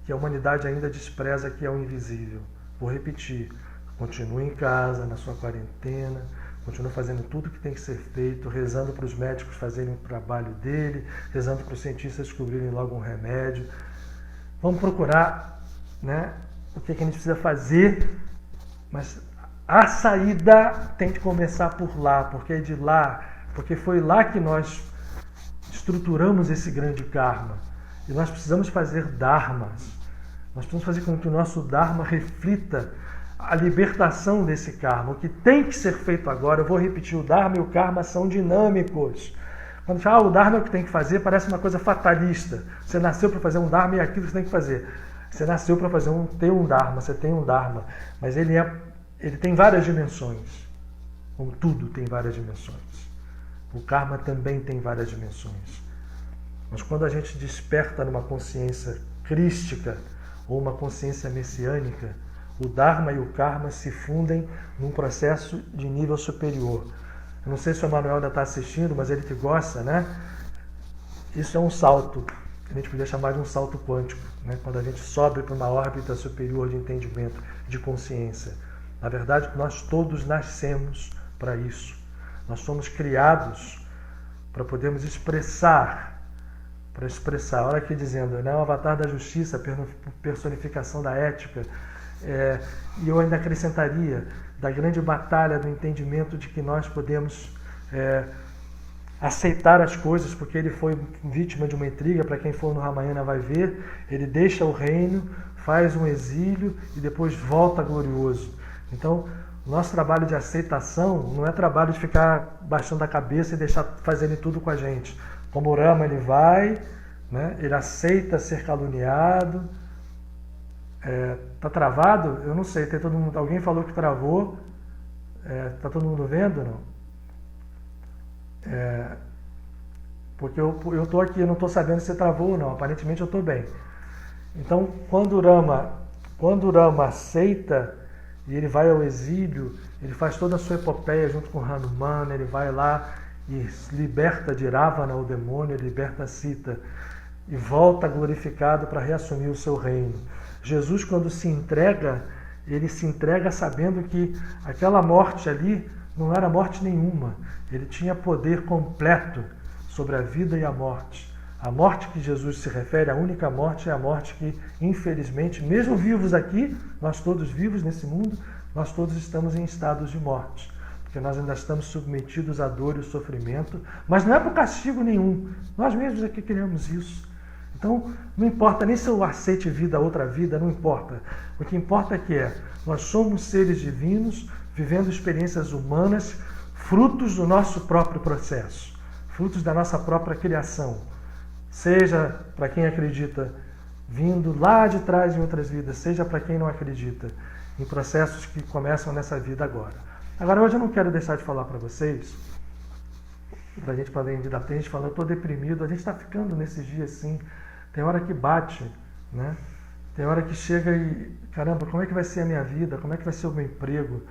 que a humanidade ainda despreza, que é o invisível. Vou repetir, continue em casa, na sua quarentena, continue fazendo tudo que tem que ser feito, rezando para os médicos fazerem o trabalho dele, rezando para os cientistas descobrirem logo um remédio. Vamos procurar, né, o que a gente precisa fazer, mas a saída tem que começar por lá, porque é de lá, porque foi lá que nós estruturamos esse grande karma. E nós precisamos fazer dharmas. Nós precisamos fazer com que o nosso dharma reflita a libertação desse karma. O que tem que ser feito agora, eu vou repetir, o dharma e o karma são dinâmicos. Quando fala, o dharma é o que tem que fazer, parece uma coisa fatalista. Você nasceu para fazer um dharma e é aquilo que você tem que fazer. Você nasceu para ter um dharma, você tem um dharma, mas ele tem várias dimensões. Como tudo tem várias dimensões. O karma também tem várias dimensões. Mas quando a gente desperta numa consciência crística ou uma consciência messiânica, o dharma e o karma se fundem num processo de nível superior. Eu não sei se o Emanuel ainda está assistindo, mas ele que gosta, né? Isso é um salto, que a gente podia chamar de um salto quântico, né? Quando a gente sobe para uma órbita superior de entendimento, de consciência. Na verdade, nós todos nascemos para isso. Nós somos criados para podermos expressar. Olha aqui dizendo, né? O avatar da justiça, personificação da ética. E eu ainda acrescentaria da grande batalha do entendimento de que nós podemos aceitar as coisas, porque ele foi vítima de uma intriga. Para quem for no Ramayana vai ver, ele deixa o reino, faz um exílio e depois volta glorioso. Então, o nosso trabalho de aceitação não é trabalho de ficar baixando a cabeça e deixar fazendo tudo com a gente. Como o Rama, ele vai, né? Ele aceita ser caluniado. Tá travado? Eu não sei. Tem todo mundo. Alguém falou que travou. Tá todo mundo vendo, não? Porque eu tô aqui, eu não estou sabendo se travou ou não. Aparentemente eu estou bem. Então, quando o Rama aceita e ele vai ao exílio, ele faz toda a sua epopeia junto com Hanuman, ele vai lá e liberta de Ravana, o demônio, ele liberta Sita e volta glorificado para reassumir o seu reino. Jesus, quando se entrega, ele se entrega sabendo que aquela morte ali não era morte nenhuma. Ele tinha poder completo sobre a vida e a morte. A morte que Jesus se refere, a única morte, é a morte que, infelizmente, mesmo vivos aqui, nós todos vivos nesse mundo, nós todos estamos em estados de morte. Porque nós ainda estamos submetidos à dor e ao sofrimento, mas não é por castigo nenhum. Nós mesmos aqui queremos isso. Então, não importa nem se eu aceite vida, outra vida, não importa. O que importa é que nós somos seres divinos, vivendo experiências humanas, frutos do nosso próprio processo, frutos da nossa própria criação. Seja para quem acredita, vindo lá de trás em outras vidas, seja para quem não acredita, em processos que começam nessa vida agora. Agora, hoje eu não quero deixar de falar para vocês, para a gente poder vida, tem gente falando, eu estou deprimido, a gente está ficando nesses dias assim, tem hora que bate, né? Tem hora que chega e, caramba, como é que vai ser a minha vida? Como é que vai ser o meu emprego?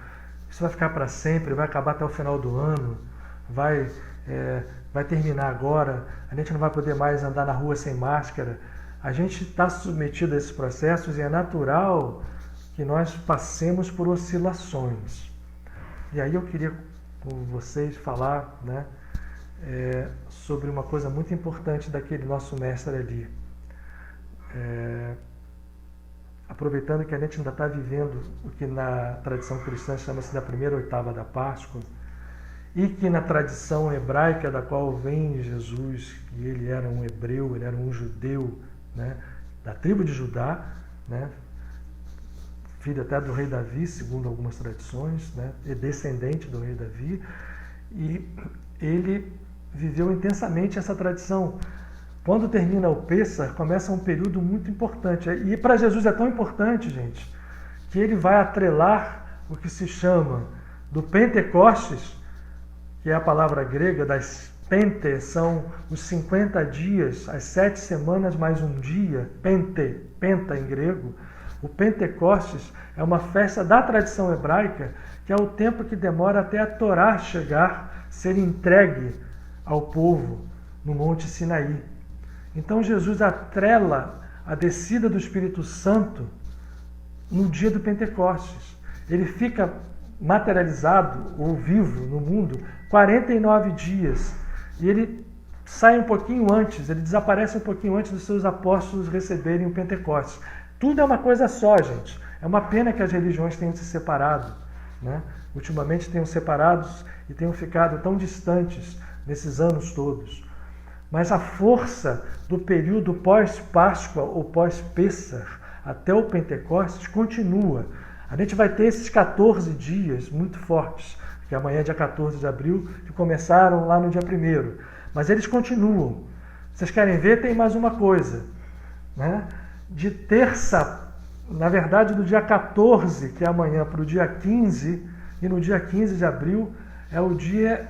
Isso vai ficar para sempre? Vai acabar até o final do ano? Vai terminar agora? A gente não vai poder mais andar na rua sem máscara? A gente está submetido a esses processos e é natural que nós passemos por oscilações. E aí eu queria com vocês falar, né, sobre uma coisa muito importante daquele nosso mestre ali. Aproveitando que a gente ainda está vivendo o que na tradição cristã chama-se da primeira oitava da Páscoa, e que na tradição hebraica da qual vem Jesus, que ele era um hebreu, ele era um judeu, né, da tribo de Judá, né, filho até do rei Davi, segundo algumas tradições, né, e descendente do rei Davi, e ele viveu intensamente essa tradição. Quando termina o Pêssar, começa um período muito importante. E para Jesus é tão importante, gente, que ele vai atrelar o que se chama do Pentecostes, que é a palavra grega das Pente, são os 50 dias, as 7 semanas mais um dia, Penta em grego. O Pentecostes é uma festa da tradição hebraica, que é o tempo que demora até a Torá chegar, ser entregue ao povo no Monte Sinaí. Então Jesus atrela a descida do Espírito Santo no dia do Pentecostes. Ele fica materializado ou vivo no mundo 49 dias. E ele sai um pouquinho antes, ele desaparece um pouquinho antes dos seus apóstolos receberem o Pentecostes. Tudo é uma coisa só, gente. É uma pena que as religiões tenham se separado, né? Ultimamente tenham separados e tenham ficado tão distantes nesses anos todos. Mas a força do período pós-Páscoa ou pós-Pêssar até o Pentecostes continua. A gente vai ter esses 14 dias muito fortes, que amanhã é dia 14 de abril, que começaram lá no dia 1º. Mas eles continuam. Vocês querem ver? Tem mais uma coisa, né? De terça, na verdade do dia 14, que é amanhã, para o dia 15, e no dia 15 de abril, é o dia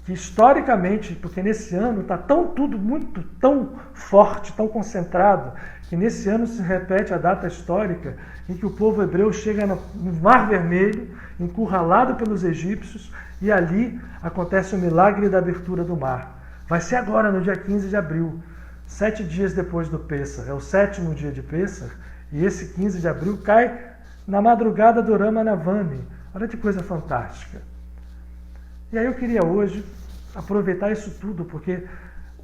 que historicamente, porque nesse ano está tudo muito tão forte, tão concentrado, que nesse ano se repete a data histórica em que o povo hebreu chega no Mar Vermelho, encurralado pelos egípcios, e ali acontece o milagre da abertura do mar. Vai ser agora, no dia 15 de abril, 7 dias depois do Pêssar, é o 7º dia de Pêssar, e esse 15 de abril cai na madrugada do Rama Navami. Olha que coisa fantástica. E aí eu queria hoje aproveitar isso tudo, porque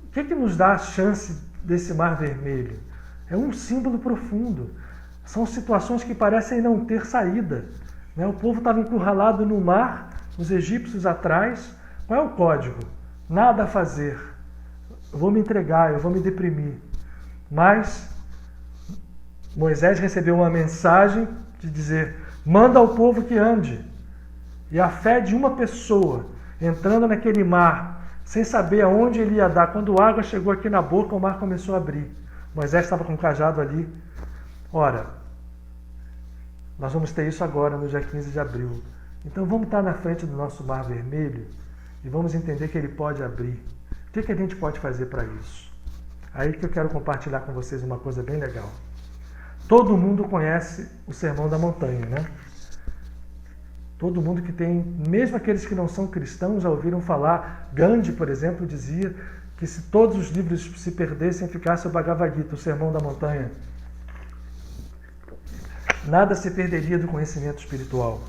o que nos dá a chance desse Mar Vermelho? É um símbolo profundo. São situações que parecem não ter saída, né? O povo estava encurralado no mar, os egípcios atrás. Qual é o código? Nada a fazer. Eu vou me entregar, eu vou me deprimir. Mas Moisés recebeu uma mensagem de dizer: manda ao povo que ande. E a fé de uma pessoa entrando naquele mar, sem saber aonde ele ia dar, quando a água chegou aqui na boca, o mar começou a abrir. Moisés estava com o cajado ali. Ora, nós vamos ter isso agora, no dia 15 de abril. Então vamos estar na frente do nosso Mar Vermelho e vamos entender que ele pode abrir. O que a gente pode fazer para isso? Aí que eu quero compartilhar com vocês uma coisa bem legal. Todo mundo conhece o Sermão da Montanha, né? Todo mundo que tem, mesmo aqueles que não são cristãos, já ouviram falar. Gandhi, por exemplo, dizia que se todos os livros se perdessem, ficasse o Bhagavad Gita, o Sermão da Montanha. Nada se perderia do conhecimento espiritual.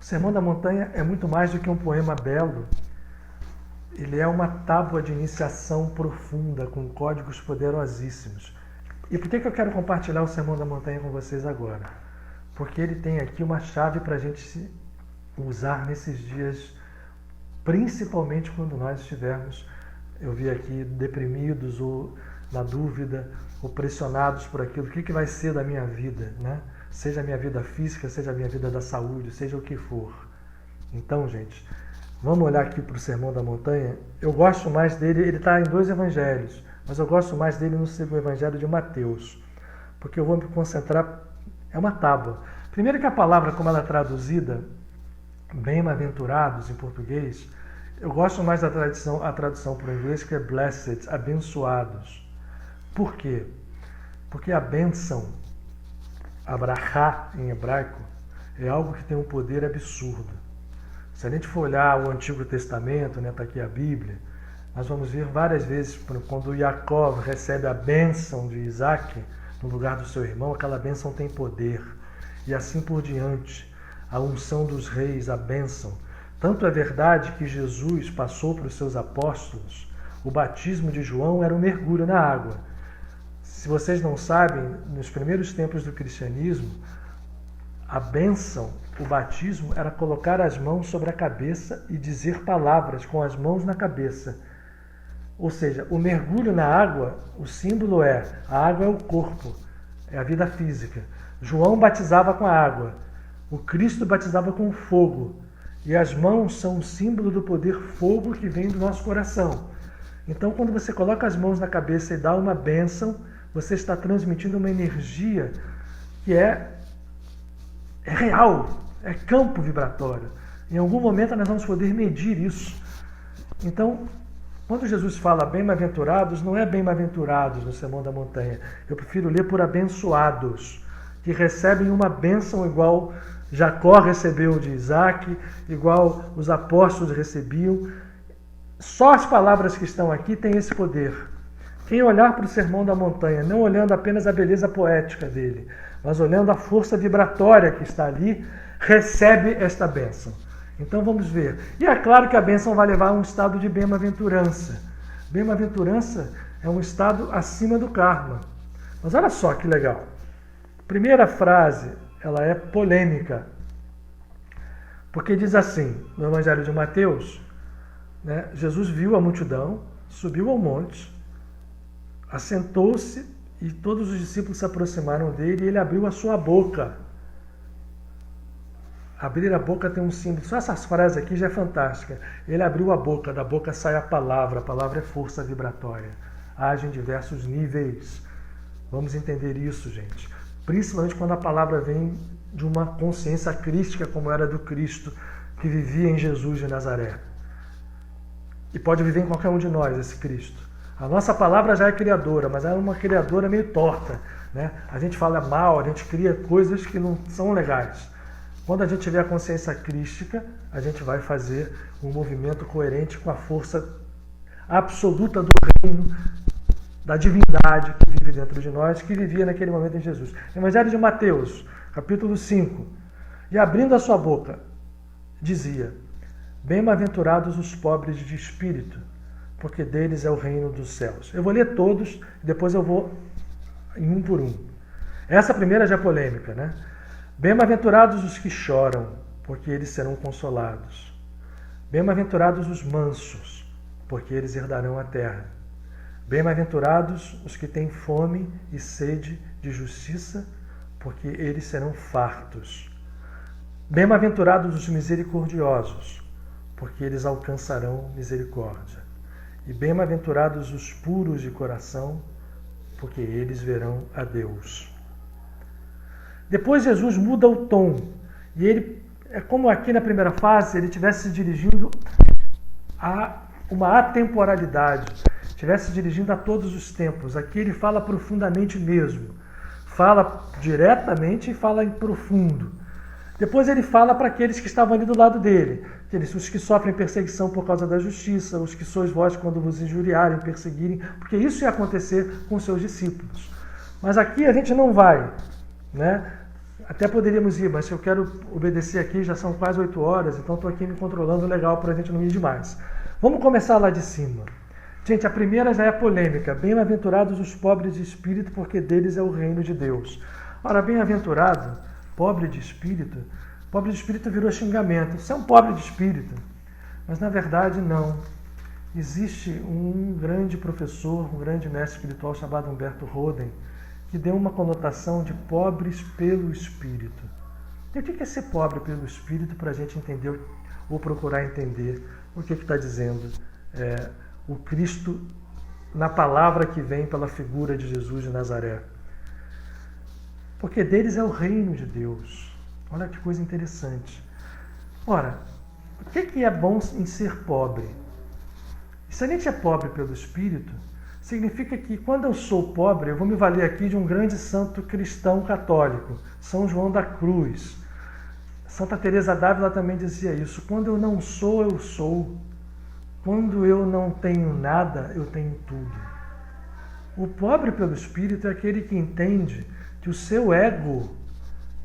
O Sermão da Montanha é muito mais do que um poema belo. Ele é uma tábua de iniciação profunda, com códigos poderosíssimos. E por que eu quero compartilhar o Sermão da Montanha com vocês agora? Porque ele tem aqui uma chave para a gente usar nesses dias, principalmente quando nós estivermos, eu vi aqui, deprimidos ou na dúvida, ou pressionados por aquilo. O que vai ser da minha vida, né? Seja a minha vida física, seja a minha vida da saúde, seja o que for. Então, gente, vamos olhar aqui para o Sermão da Montanha. Eu gosto mais dele, ele está em 2 evangelhos, mas eu gosto mais dele no segundo evangelho de Mateus, porque eu vou me concentrar. É uma tábua. Primeiro que a palavra, como ela é traduzida, bem-aventurados em português, eu gosto mais da tradução para o inglês, que é blessed, abençoados. Por quê? Porque a bênção, a brachá em hebraico, é algo que tem um poder absurdo. Se a gente for olhar o Antigo Testamento, né, está aqui a Bíblia, nós vamos ver várias vezes, quando Jacó recebe a bênção de Isaac, no lugar do seu irmão, aquela bênção tem poder. E assim por diante, a unção dos reis, a bênção. Tanto é verdade que Jesus passou para os seus apóstolos, o batismo de João era um mergulho na água. Se vocês não sabem, nos primeiros tempos do cristianismo, a bênção, o batismo, era colocar as mãos sobre a cabeça e dizer palavras com as mãos na cabeça. Ou seja, o mergulho na água, o símbolo é, a água é o corpo, é a vida física. João batizava com a água, o Cristo batizava com o fogo, e as mãos são o símbolo do poder fogo que vem do nosso coração. Então, quando você coloca as mãos na cabeça e dá uma bênção, você está transmitindo uma energia que é real, é campo vibratório. Em algum momento nós vamos poder medir isso. Então, quando Jesus fala bem-aventurados, não é bem-aventurados no Sermão da Montanha. Eu prefiro ler por abençoados, que recebem uma bênção igual Jacó recebeu de Isaac, igual os apóstolos recebiam. Só as palavras que estão aqui têm esse poder. Quem olhar para o Sermão da Montanha, não olhando apenas a beleza poética dele, mas olhando a força vibratória que está ali, recebe esta bênção. Então vamos ver. E é claro que a bênção vai levar a um estado de bem-aventurança. Bem-aventurança é um estado acima do karma. Mas olha só que legal. primeira frase, ela é polêmica, porque diz assim, no Evangelho de Mateus, né, Jesus viu a multidão, subiu ao monte, assentou-se e todos os discípulos se aproximaram dele e ele abriu a sua boca. Abrir a boca tem um símbolo. Só essas frases aqui já é fantástica. Ele abriu a boca, da boca sai a palavra é força vibratória. Age em diversos níveis. Vamos entender isso, gente. Principalmente quando a palavra vem de uma consciência crística, como era do Cristo, que vivia em Jesus de Nazaré. E pode viver em qualquer um de nós, esse Cristo. A nossa palavra já é criadora, mas ela é uma criadora meio torta, né? A gente fala mal, a gente cria coisas que não são legais. Quando a gente tiver a consciência crística, a gente vai fazer um movimento coerente com a força absoluta do reino, da divindade que vive dentro de nós, que vivia naquele momento em Jesus. Evangelho de Mateus, capítulo 5. E abrindo a sua boca, dizia: Bem-aventurados os pobres de espírito, porque deles é o reino dos céus. Eu vou ler todos, e depois eu vou em um por um. Essa primeira já é polêmica, né? Bem-aventurados os que choram, porque eles serão consolados. Bem-aventurados os mansos, porque eles herdarão a terra. Bem-aventurados os que têm fome e sede de justiça, porque eles serão fartos. Bem-aventurados os misericordiosos, porque eles alcançarão misericórdia. E bem-aventurados os puros de coração, porque eles verão a Deus. Depois Jesus muda o tom, e ele, é como aqui na primeira fase, ele estivesse se dirigindo a uma atemporalidade, estivesse se dirigindo a todos os tempos. Aqui ele fala profundamente mesmo, fala diretamente e fala em profundo. Depois ele fala para aqueles que estavam ali do lado dele, os que sofrem perseguição por causa da justiça, os que sois vós quando vos injuriarem, perseguirem, porque isso ia acontecer com os seus discípulos. Mas aqui a gente não vai, né? Até poderíamos ir, mas eu quero obedecer aqui, já são quase 8 horas, então estou aqui me controlando legal para a gente não ir demais. Vamos começar lá de cima. Gente, a primeira já é polêmica. Bem-aventurados os pobres de espírito, porque deles é o reino de Deus. Ora, bem-aventurado, pobre de espírito virou xingamento. Você é um pobre de espírito. Mas na verdade não. Existe um grande professor, um grande mestre espiritual chamado Humberto Roden, que deu uma conotação de pobres pelo espírito. E o que é ser pobre pelo espírito, para a gente entender ou procurar entender o que está dizendo o Cristo na palavra que vem pela figura de Jesus de Nazaré? Porque deles é o reino de Deus. Olha que coisa interessante. Ora, o que é bom em ser pobre? Se a gente é pobre pelo espírito, significa que quando eu sou pobre, eu vou me valer aqui de um grande santo cristão católico, São João da Cruz. Santa Teresa d'Ávila também dizia isso. Quando eu não sou, eu sou. Quando eu não tenho nada, eu tenho tudo. O pobre pelo espírito é aquele que entende que o seu ego,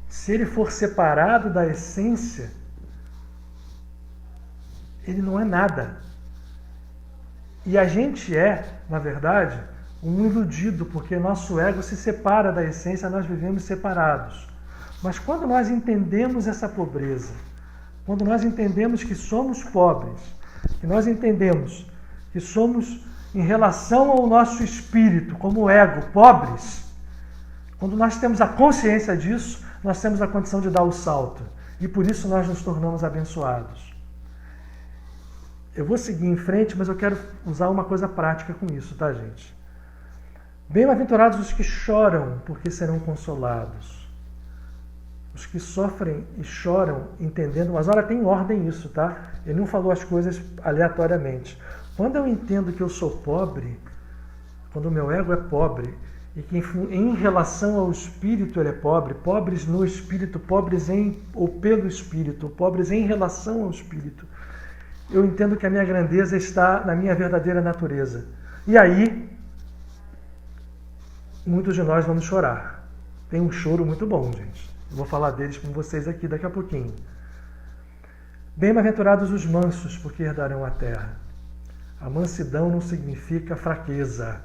se ele for separado da essência, ele não é nada. E a gente é, na verdade, um iludido, porque nosso ego se separa da essência, nós vivemos separados. Mas quando nós entendemos essa pobreza, quando nós entendemos que somos pobres, que nós entendemos que somos, em relação ao nosso espírito, como ego, pobres, quando nós temos a consciência disso, nós temos a condição de dar o salto. E por isso nós nos tornamos abençoados. Eu vou seguir em frente, mas eu quero usar uma coisa prática com isso, tá, gente? Bem-aventurados os que choram, porque serão consolados. Os que sofrem e choram, entendendo, mas olha, tem ordem isso, tá? Ele não falou as coisas aleatoriamente. Quando eu entendo que eu sou pobre, quando o meu ego é pobre, e que em relação ao espírito ele é pobre, pobres no espírito, pobres em ou pelo espírito, pobres em relação ao espírito, eu entendo que a minha grandeza está na minha verdadeira natureza. E aí, muitos de nós vamos chorar. Tem um choro muito bom, gente. Eu vou falar deles com vocês aqui daqui a pouquinho. Bem-aventurados os mansos, porque herdarão a terra. A mansidão não significa fraqueza.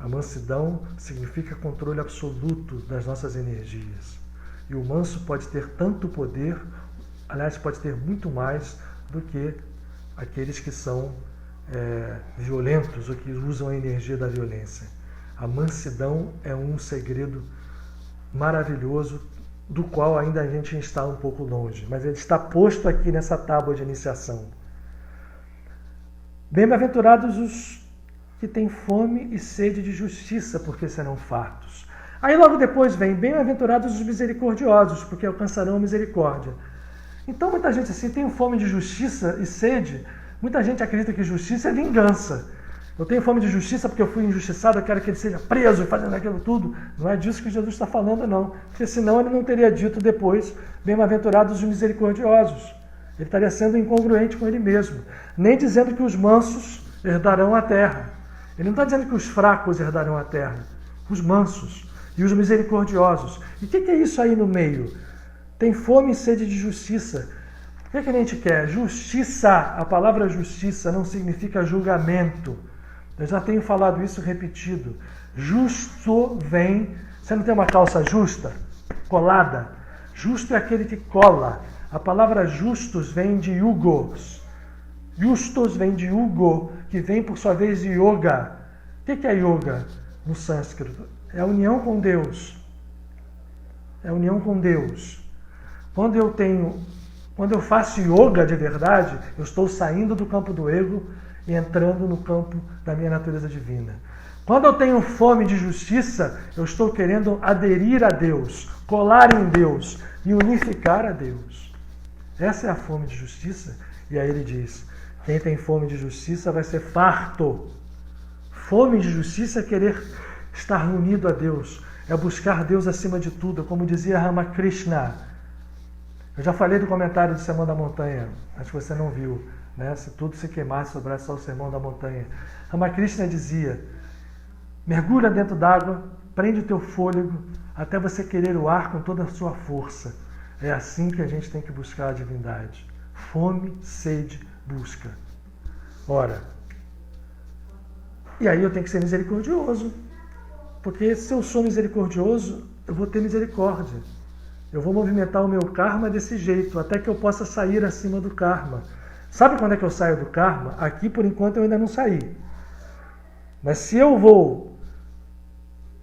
A mansidão significa controle absoluto das nossas energias. E o manso pode ter tanto poder, aliás, pode ter muito mais do que aqueles que são violentos ou que usam a energia da violência. A mansidão é um segredo maravilhoso do qual ainda a gente está um pouco longe, mas ele está posto aqui nessa tábua de iniciação. Bem-aventurados os que têm fome e sede de justiça, porque serão fartos. Aí logo depois vem, bem-aventurados os misericordiosos, porque alcançarão a misericórdia. Então muita gente assim, tem fome de justiça e sede, muita gente acredita que justiça é vingança. Eu tenho fome de justiça porque eu fui injustiçado, eu quero que ele seja preso e fazendo aquilo tudo. Não é disso que Jesus está falando, não. Porque senão ele não teria dito depois, bem-aventurados os misericordiosos. Ele estaria sendo incongruente com ele mesmo. Nem dizendo que os mansos herdarão a terra. Ele não está dizendo que os fracos herdarão a terra. Os mansos e os misericordiosos. E o que é isso aí no meio? Tem fome e sede de justiça. O que a gente quer? Justiça. A palavra justiça não significa julgamento. Eu já tenho falado isso repetido. Justo vem... Você não tem uma calça justa? Colada? Justo é aquele que cola. A palavra justus vem de yugos. Justus vem de yugo, que vem por sua vez de yoga. O que é yoga no sânscrito? É a união com Deus. É a união com Deus. Quando eu faço yoga de verdade, eu estou saindo do campo do ego e entrando no campo da minha natureza divina. Quando eu tenho fome de justiça, eu estou querendo aderir a Deus, colar em Deus e unificar a Deus. Essa é a fome de justiça. E aí ele diz, quem tem fome de justiça vai ser farto. Fome de justiça é querer estar unido a Deus, é buscar Deus acima de tudo, como dizia Ramakrishna. Eu já falei do comentário do Sermão da Montanha, acho que você não viu, né? Se tudo se queimasse, sobrasse só o Sermão da Montanha. Ramakrishna dizia, mergulha dentro d'água, prende o teu fôlego, até você querer o ar com toda a sua força. É assim que a gente tem que buscar a divindade. Fome, sede, busca. Ora, e aí eu tenho que ser misericordioso. Porque se eu sou misericordioso, eu vou ter misericórdia. Eu vou movimentar o meu karma desse jeito, até que eu possa sair acima do karma. Sabe quando é que eu saio do karma? Aqui, por enquanto, eu ainda não saí. Mas se eu vou,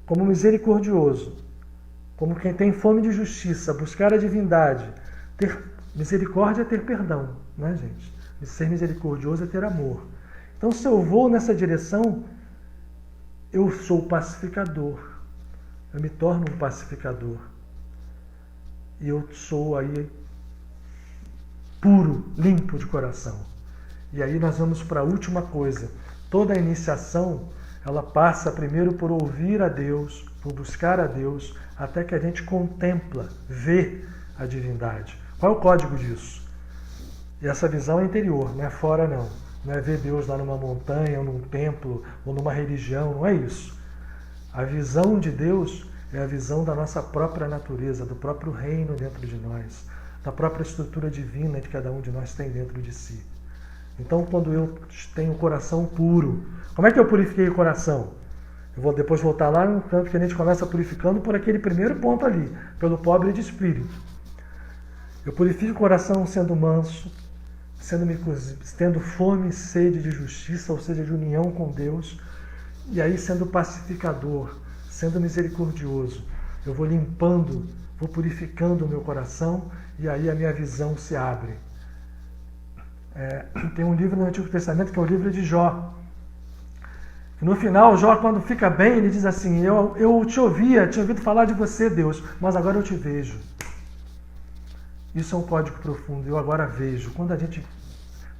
como misericordioso, como quem tem fome de justiça, buscar a divindade, ter misericórdia é ter perdão, né, gente? E ser misericordioso é ter amor. Então, se eu vou nessa direção, eu sou pacificador. Eu me torno um pacificador. E eu sou aí puro, limpo de coração. E aí nós vamos para a última coisa. Toda a iniciação, ela passa primeiro por ouvir a Deus, por buscar a Deus, até que a gente contempla, vê a divindade. Qual é o código disso? E essa visão é interior, não é fora não. Não é ver Deus lá numa montanha, ou num templo, ou numa religião, não é isso. A visão de Deus é a visão da nossa própria natureza, do próprio reino dentro de nós, da própria estrutura divina que cada um de nós tem dentro de si. Então, quando eu tenho o coração puro, como é que eu purifiquei o coração? Eu vou depois voltar lá no canto que a gente começa purificando por aquele primeiro ponto ali, pelo pobre de espírito. Eu purifico o coração sendo manso, tendo fome e sede de justiça, ou seja, de união com Deus, e aí sendo pacificador, sendo misericordioso. Eu vou limpando, vou purificando o meu coração, e aí a minha visão se abre. Tem um livro no Antigo Testamento que é o livro de Jó. No final, Jó, quando fica bem, ele diz assim, eu te ouvia, tinha ouvido falar de você, Deus, mas agora eu te vejo. Isso é um código profundo, eu agora vejo. Quando a gente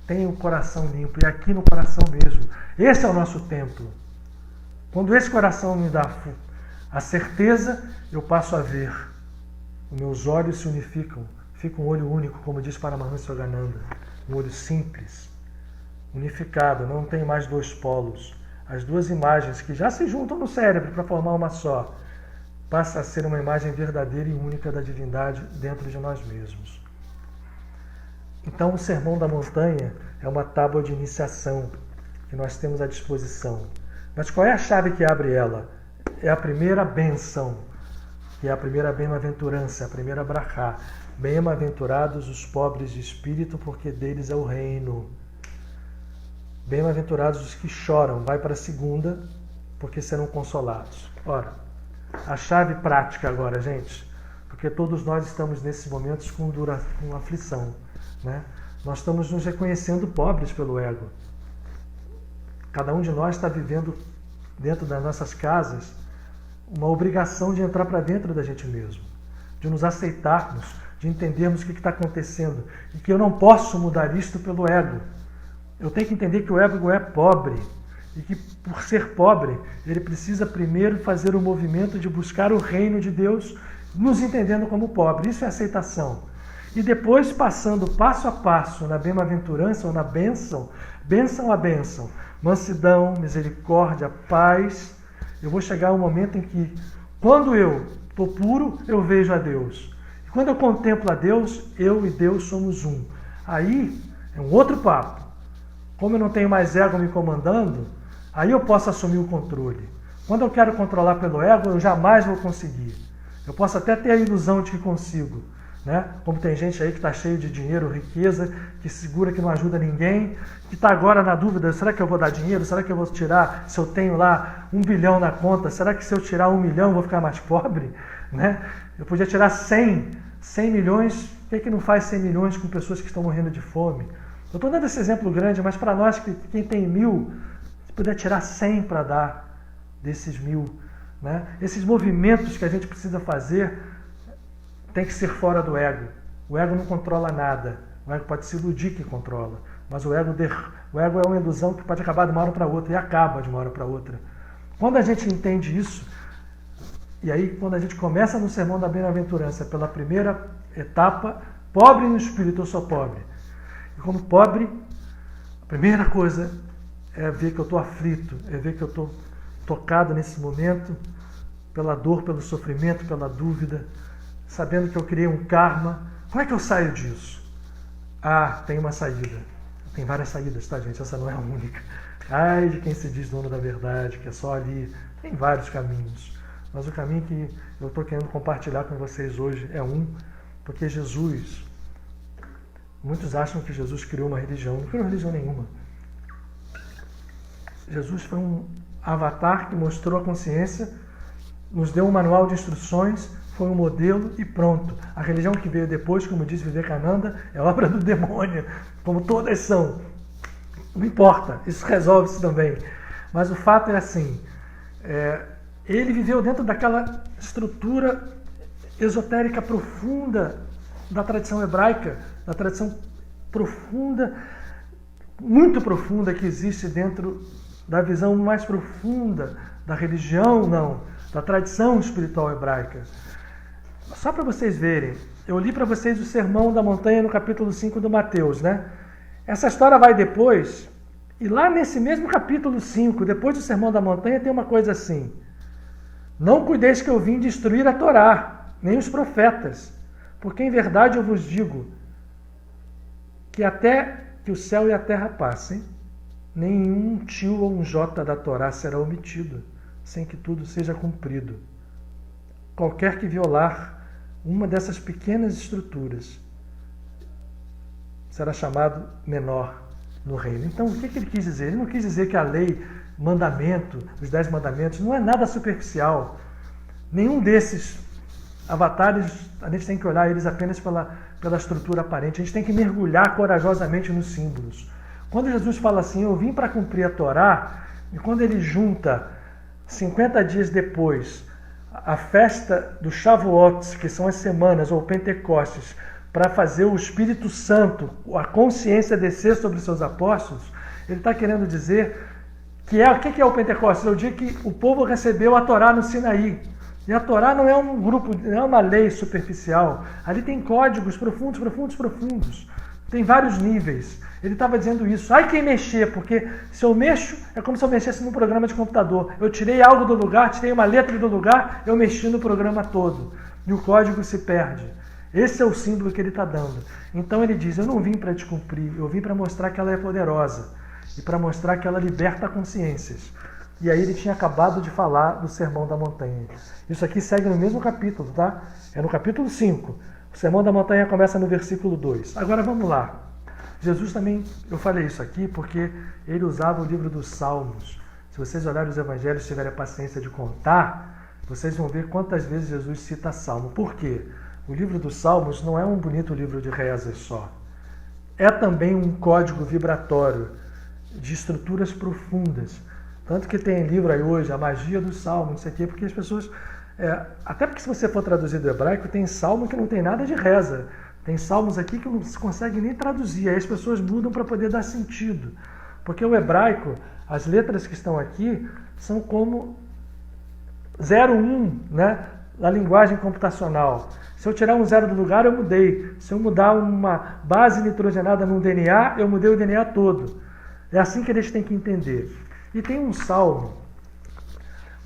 tem o coração limpo, e aqui no coração mesmo, esse é o nosso templo. Quando esse coração me dá a certeza, eu passo a ver. Os meus olhos se unificam, fica um olho único, como diz Paramahansa Yogananda. Um olho simples, unificado, não tem mais dois polos. As duas imagens que já se juntam no cérebro para formar uma só, passa a ser uma imagem verdadeira e única da divindade dentro de nós mesmos. Então, o Sermão da Montanha é uma tábua de iniciação que nós temos à disposição. Mas qual é a chave que abre ela? É a primeira bênção, que é a primeira bem-aventurança, a primeira brachá. Bem-aventurados os pobres de espírito, porque deles é o reino. Bem-aventurados os que choram, vai para a segunda, porque serão consolados. Ora, a chave prática agora, gente, porque todos nós estamos nesses momentos com aflição, né? Nós estamos nos reconhecendo pobres pelo ego. Cada um de nós está vivendo dentro das nossas casas uma obrigação de entrar para dentro da gente mesmo, de nos aceitarmos, de entendermos o que está acontecendo e que eu não posso mudar isto pelo ego. Eu tenho que entender que o ego é pobre e que, por ser pobre, ele precisa primeiro fazer o movimento de buscar o reino de Deus, nos entendendo como pobre. Isso é aceitação. E depois, passando passo a passo na bem-aventurança ou na bênção, bênção a bênção, mansidão, misericórdia, paz, eu vou chegar a um momento em que, quando eu estou puro, eu vejo a Deus. E quando eu contemplo a Deus, eu e Deus somos um. Aí é um outro papo. Como eu não tenho mais ego me comandando, aí eu posso assumir o controle. Quando eu quero controlar pelo ego, eu jamais vou conseguir. Eu posso até ter a ilusão de que consigo, né? Como tem gente aí que está cheio de dinheiro, riqueza, que segura que não ajuda ninguém, que está agora na dúvida, será que eu vou dar dinheiro? Será que eu vou tirar, se eu tenho lá 1 bilhão na conta, será que se eu tirar 1 milhão eu vou ficar mais pobre? Né? Eu podia tirar 100 milhões, por que não faz 100 milhões com pessoas que estão morrendo de fome? Eu estou dando esse exemplo grande, mas para nós, quem tem 1000, se puder tirar 100 para dar desses 1000. Né? Esses movimentos que a gente precisa fazer tem que ser fora do ego. O ego não controla nada. O ego pode se iludir que controla. Mas o ego é uma ilusão que pode acabar de uma hora para outra e acaba de uma hora para outra. Quando a gente entende isso, e aí quando a gente começa no sermão da bem-aventurança, pela primeira etapa, pobre no espírito, eu sou pobre. E como pobre, a primeira coisa é ver que eu estou aflito, é ver que eu estou tocado nesse momento pela dor, pelo sofrimento, pela dúvida, sabendo que eu criei um karma. Como é que eu saio disso? Ah, tem uma saída. Tem várias saídas, tá, gente? Essa não é a única. Ai de quem se diz dono da verdade, que é só ali. Tem vários caminhos. Mas o caminho que eu estou querendo compartilhar com vocês hoje é um, porque Jesus... Muitos acham que Jesus criou uma religião. Não criou religião nenhuma. Jesus foi um avatar que mostrou a consciência, nos deu um manual de instruções, foi um modelo e pronto. A religião que veio depois, como diz Vivekananda, é obra do demônio, como todas são. Não importa, isso resolve-se também. Mas o fato é assim, ele viveu dentro daquela estrutura esotérica profunda da tradição hebraica, da tradição profunda, muito profunda que existe dentro da visão mais profunda da religião, não, da tradição espiritual hebraica. Só para vocês verem, eu li para vocês o Sermão da Montanha no capítulo 5 do Mateus, né? Essa história vai depois, e lá nesse mesmo capítulo 5, depois do Sermão da Montanha, tem uma coisa assim: não cuideis que eu vim destruir a Torá, nem os profetas, porque em verdade eu vos digo que até que o céu e a terra passem, nenhum tio ou um jota da Torá será omitido, sem que tudo seja cumprido. Qualquer que violar uma dessas pequenas estruturas será chamado menor no reino. Então, o que ele quis dizer? Ele não quis dizer que a lei, mandamento, os 10 mandamentos, não é nada superficial. Nenhum desses avatares, a gente tem que olhar eles apenas pela estrutura aparente. A gente tem que mergulhar corajosamente nos símbolos. Quando Jesus fala assim, eu vim para cumprir a Torá, e quando ele junta 50 dias depois a festa do Shavuot, que são as semanas, ou Pentecostes, para fazer o Espírito Santo, a consciência descer sobre seus apóstolos, ele está querendo dizer que o que é o Pentecostes? É o dia que o povo recebeu a Torá no Sinaí. E a Torá não é um grupo, não é uma lei superficial. Ali tem códigos profundos, profundos, profundos. Tem vários níveis. Ele estava dizendo isso. Ai, quem mexer, porque se eu mexo, é como se eu mexesse num programa de computador. Eu tirei algo do lugar, tirei uma letra do lugar, eu mexi no programa todo. E o código se perde. Esse é o símbolo que ele está dando. Então ele diz, eu não vim para descumprir, eu vim para mostrar que ela é poderosa. E para mostrar que ela liberta consciências. e aí ele tinha acabado de falar do Sermão da Montanha. Isso aqui segue no mesmo capítulo, tá? É no capítulo 5. O Sermão da Montanha começa no versículo 2. Agora vamos lá. Jesus também, eu falei isso aqui porque ele usava o livro dos Salmos. Se vocês olharem os evangelhos e tiverem a paciência de contar, vocês vão ver quantas vezes Jesus cita Salmo. Por quê? O livro dos Salmos não é um bonito livro de rezas só. É também um código vibratório de estruturas profundas. Tanto que tem livro aí hoje, a magia do Salmo, não sei o quê, porque as pessoas... até porque se você for traduzir do hebraico, tem salmo que não tem nada de reza. Tem salmos aqui que não se consegue nem traduzir. Aí as pessoas mudam para poder dar sentido. Porque o hebraico, as letras que estão aqui, são como 0, 1, né? Na linguagem computacional. Se eu tirar um zero do lugar, eu mudei. Se eu mudar uma base nitrogenada num DNA, eu mudei o DNA todo. É assim que eles têm que entender. E tem um salmo,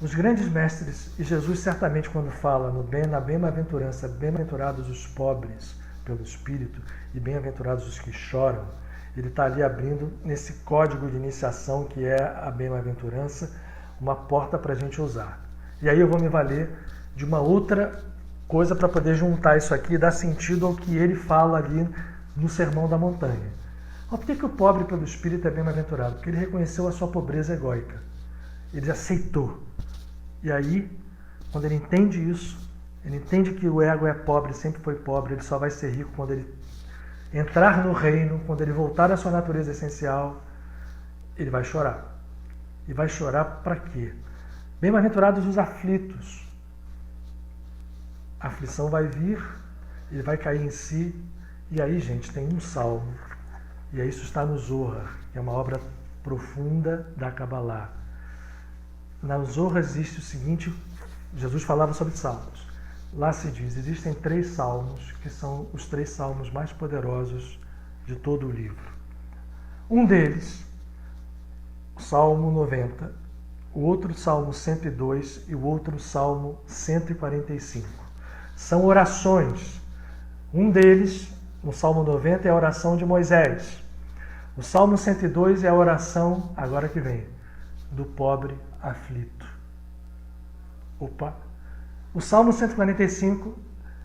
os grandes mestres, e Jesus certamente quando fala na bem-aventurança, bem-aventurados os pobres pelo Espírito e bem-aventurados os que choram, ele está ali abrindo nesse código de iniciação que é a bem-aventurança, uma porta para a gente usar. E aí eu vou me valer de uma outra coisa para poder juntar isso aqui e dar sentido ao que ele fala ali no Sermão da Montanha. Por que o pobre pelo Espírito é bem-aventurado? Porque ele reconheceu a sua pobreza egóica. Ele aceitou. E aí, quando ele entende isso, ele entende que o ego é pobre, sempre foi pobre, ele só vai ser rico quando ele entrar no reino, quando ele voltar à sua natureza essencial, ele vai chorar. E vai chorar para quê? Bem-aventurados os aflitos. A aflição vai vir, ele vai cair em si, e aí, gente, tem um salmo. E isso está no Zohar, que é uma obra profunda da Kabbalah. Na Zohar existe o seguinte, Jesus falava sobre salmos. Lá se diz, existem 3 salmos, que são os 3 salmos mais poderosos de todo o livro. Um deles, o Salmo 90, o outro Salmo 102 e o outro Salmo 145. São orações. Um deles, no Salmo 90, é a oração de Moisés. O Salmo 102 é a oração, agora que vem, do pobre aflito. Opa! O Salmo 145,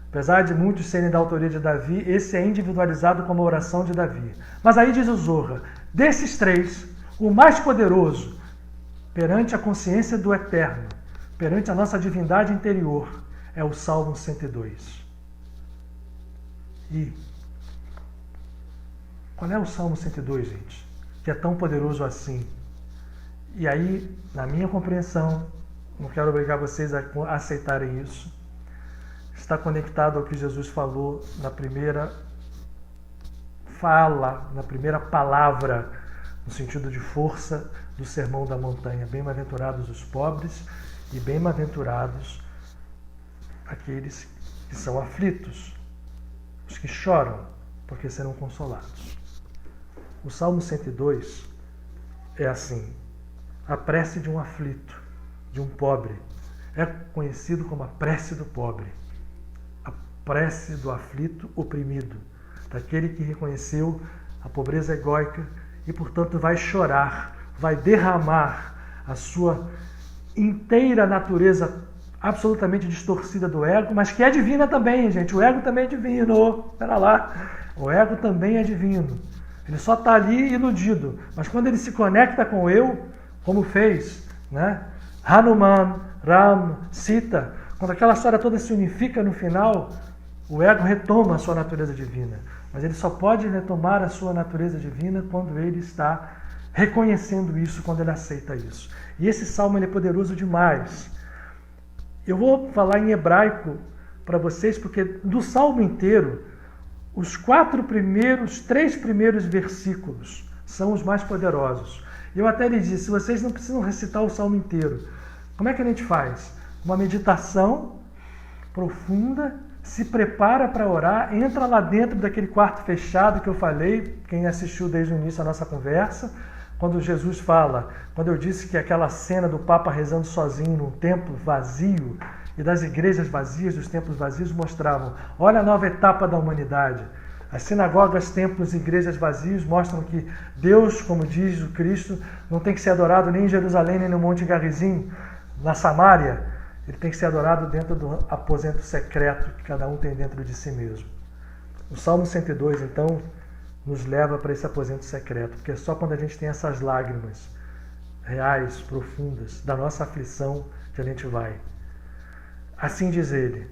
apesar de muitos serem da autoria de Davi, esse é individualizado como a oração de Davi. Mas aí diz o Zohar, desses 3, o mais poderoso, perante a consciência do eterno, perante a nossa divindade interior, é o Salmo 102. E qual é o Salmo 102, gente? Que é tão poderoso assim. E aí, na minha compreensão, não quero obrigar vocês a aceitarem isso, está conectado ao que Jesus falou na primeira fala, na primeira palavra, no sentido de força do Sermão da Montanha. Bem-aventurados os pobres e bem-aventurados aqueles que são aflitos, os que choram, porque serão consolados. O Salmo 102 é assim, a prece de um aflito, de um pobre. É conhecido como a prece do pobre, a prece do aflito oprimido, daquele que reconheceu a pobreza egóica e, portanto, vai chorar, vai derramar a sua inteira natureza absolutamente distorcida do ego, mas que é divina também, gente. O ego também é divino. Espera lá. O ego também é divino. Ele só está ali iludido. Mas quando ele se conecta com o eu, como fez, né? Hanuman, Ram, Sita, quando aquela história toda se unifica no final, o ego retoma a sua natureza divina. Mas ele só pode retomar a sua natureza divina quando ele está reconhecendo isso, quando ele aceita isso. E esse salmo ele é poderoso demais. Eu vou falar em hebraico para vocês, porque do salmo inteiro, os 3 primeiros versículos são os mais poderosos. Eu até lhe disse, vocês não precisam recitar o salmo inteiro. Como é que a gente faz? Uma meditação profunda, se prepara para orar, entra lá dentro daquele quarto fechado que eu falei, quem assistiu desde o início a nossa conversa, quando Jesus fala, quando eu disse que aquela cena do Papa rezando sozinho num templo vazio e das igrejas vazias, dos templos vazios, mostravam, olha a nova etapa da humanidade. As sinagogas, templos e igrejas vazios mostram que Deus, como diz o Cristo, não tem que ser adorado nem em Jerusalém, nem no Monte Garizim, na Samária. Ele tem que ser adorado dentro do aposento secreto que cada um tem dentro de si mesmo. O Salmo 102, então, nos leva para esse aposento secreto, porque é só quando a gente tem essas lágrimas reais, profundas, da nossa aflição, que a gente vai. Assim diz ele,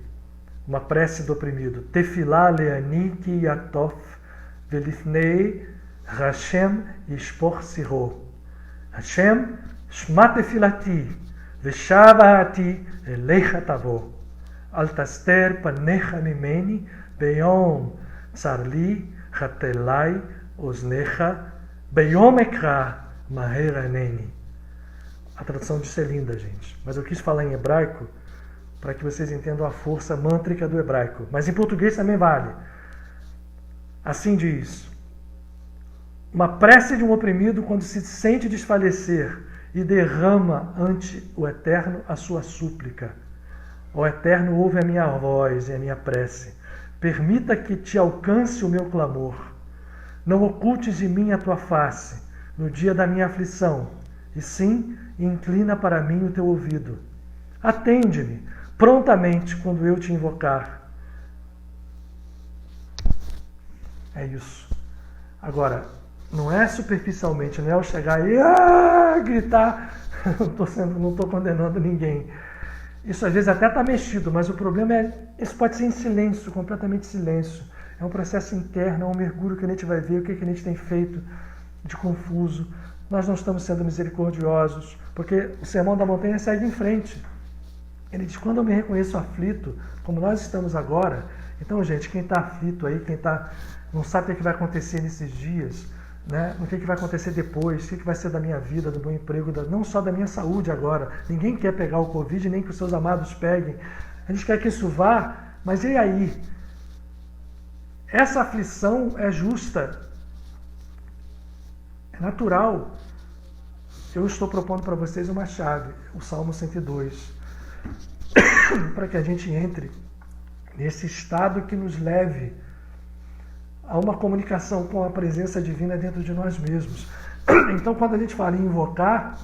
uma prece do oprimido. Tefilá leani ki yatof velifnei Hashem yishpor siro. Hashem shma tefilati veshavati elecha tavo. Al taster panecha mimeni beyom tsarli chatelai osnecha beyom ekra maher aneni. A tradução disso é linda, gente. Mas eu quis falar em hebraico para que vocês entendam a força mântrica do hebraico. Mas em português também vale. Assim diz: uma prece de um oprimido quando se sente desfalecer e derrama ante o Eterno a sua súplica. Ó Eterno, ouve a minha voz e a minha prece. Permita que te alcance o meu clamor. Não ocultes de mim a tua face no dia da minha aflição, e sim, inclina para mim o teu ouvido. Atende-me prontamente quando eu te invocar. É isso. Agora, não é superficialmente, não é eu chegar e gritar. Não estou condenando ninguém. Isso às vezes até está mexido, mas o problema é, isso pode ser em silêncio, completamente silêncio. É um processo interno, é um mergulho que a gente vai ver o que a gente tem feito de confuso. Nós não estamos sendo misericordiosos, porque o Sermão da Montanha segue em frente. Ele diz, quando eu me reconheço aflito, como nós estamos agora, então, gente, quem está aflito aí, não sabe o que vai acontecer nesses dias, né? O que vai acontecer depois, o que vai ser da minha vida, do meu emprego, não só da minha saúde agora. Ninguém quer pegar o Covid, nem que os seus amados peguem. A gente quer que isso vá, mas e aí? Essa aflição é justa, é natural. Eu estou propondo para vocês uma chave, o Salmo 102, para que a gente entre nesse estado que nos leve a uma comunicação com a presença divina dentro de nós mesmos. Então, quando a gente fala em invocar,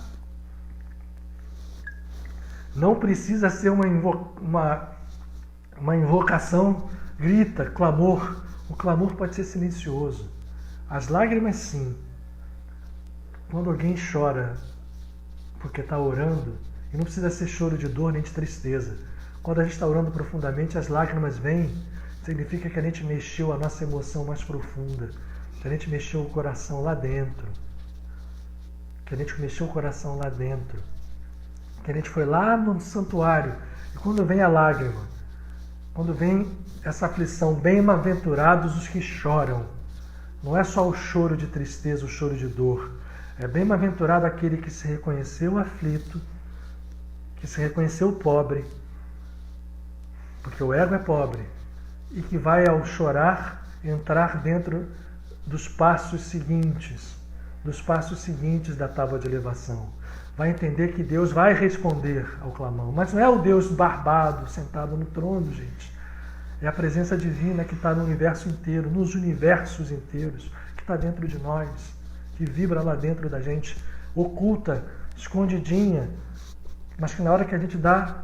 não precisa ser uma invocação grita, clamor. O clamor pode ser silencioso. As lágrimas, sim. Quando alguém chora porque está orando, e não precisa ser choro de dor nem de tristeza. Quando a gente está orando profundamente, as lágrimas vêm, significa que a gente mexeu a nossa emoção mais profunda, que a gente mexeu o coração lá dentro, que a gente mexeu o coração lá dentro, que a gente foi lá no santuário, e quando vem a lágrima, quando vem essa aflição, bem-aventurados os que choram, não é só o choro de tristeza, o choro de dor, é bem-aventurado aquele que se reconheceu aflito, que se reconheceu pobre, porque o ego é pobre, e que vai, ao chorar, entrar dentro dos passos seguintes da tábua de elevação. Vai entender que Deus vai responder ao clamão. Mas não é o Deus barbado, sentado no trono, gente. É a presença divina que está no universo inteiro, nos universos inteiros, que está dentro de nós, que vibra lá dentro da gente, oculta, escondidinha, mas que na hora que a gente dá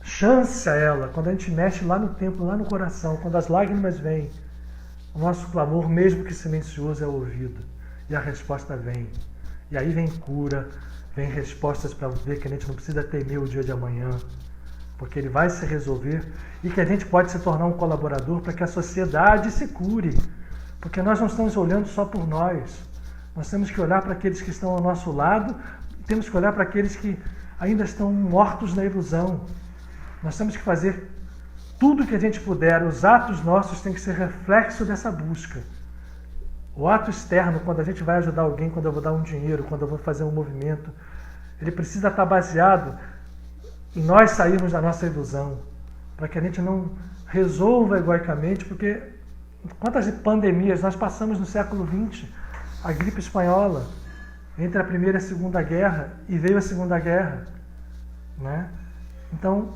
chance a ela, quando a gente mexe lá no templo, lá no coração, quando as lágrimas vêm, o nosso clamor, mesmo que silencioso, é ouvido. E a resposta vem. E aí vem cura, vem respostas para ver que a gente não precisa temer o dia de amanhã, porque ele vai se resolver e que a gente pode se tornar um colaborador para que a sociedade se cure. Porque nós não estamos olhando só por nós. Nós temos que olhar para aqueles que estão ao nosso lado, temos que olhar para aqueles que ainda estão mortos na ilusão. Nós temos que fazer tudo o que a gente puder. Os atos nossos têm que ser reflexo dessa busca. O ato externo, quando a gente vai ajudar alguém, quando eu vou dar um dinheiro, quando eu vou fazer um movimento, ele precisa estar baseado em nós sairmos da nossa ilusão, para que a gente não resolva egoicamente, porque quantas pandemias nós passamos no século XX, a gripe espanhola, entre a Primeira e a Segunda Guerra, e veio a Segunda Guerra, né? Então,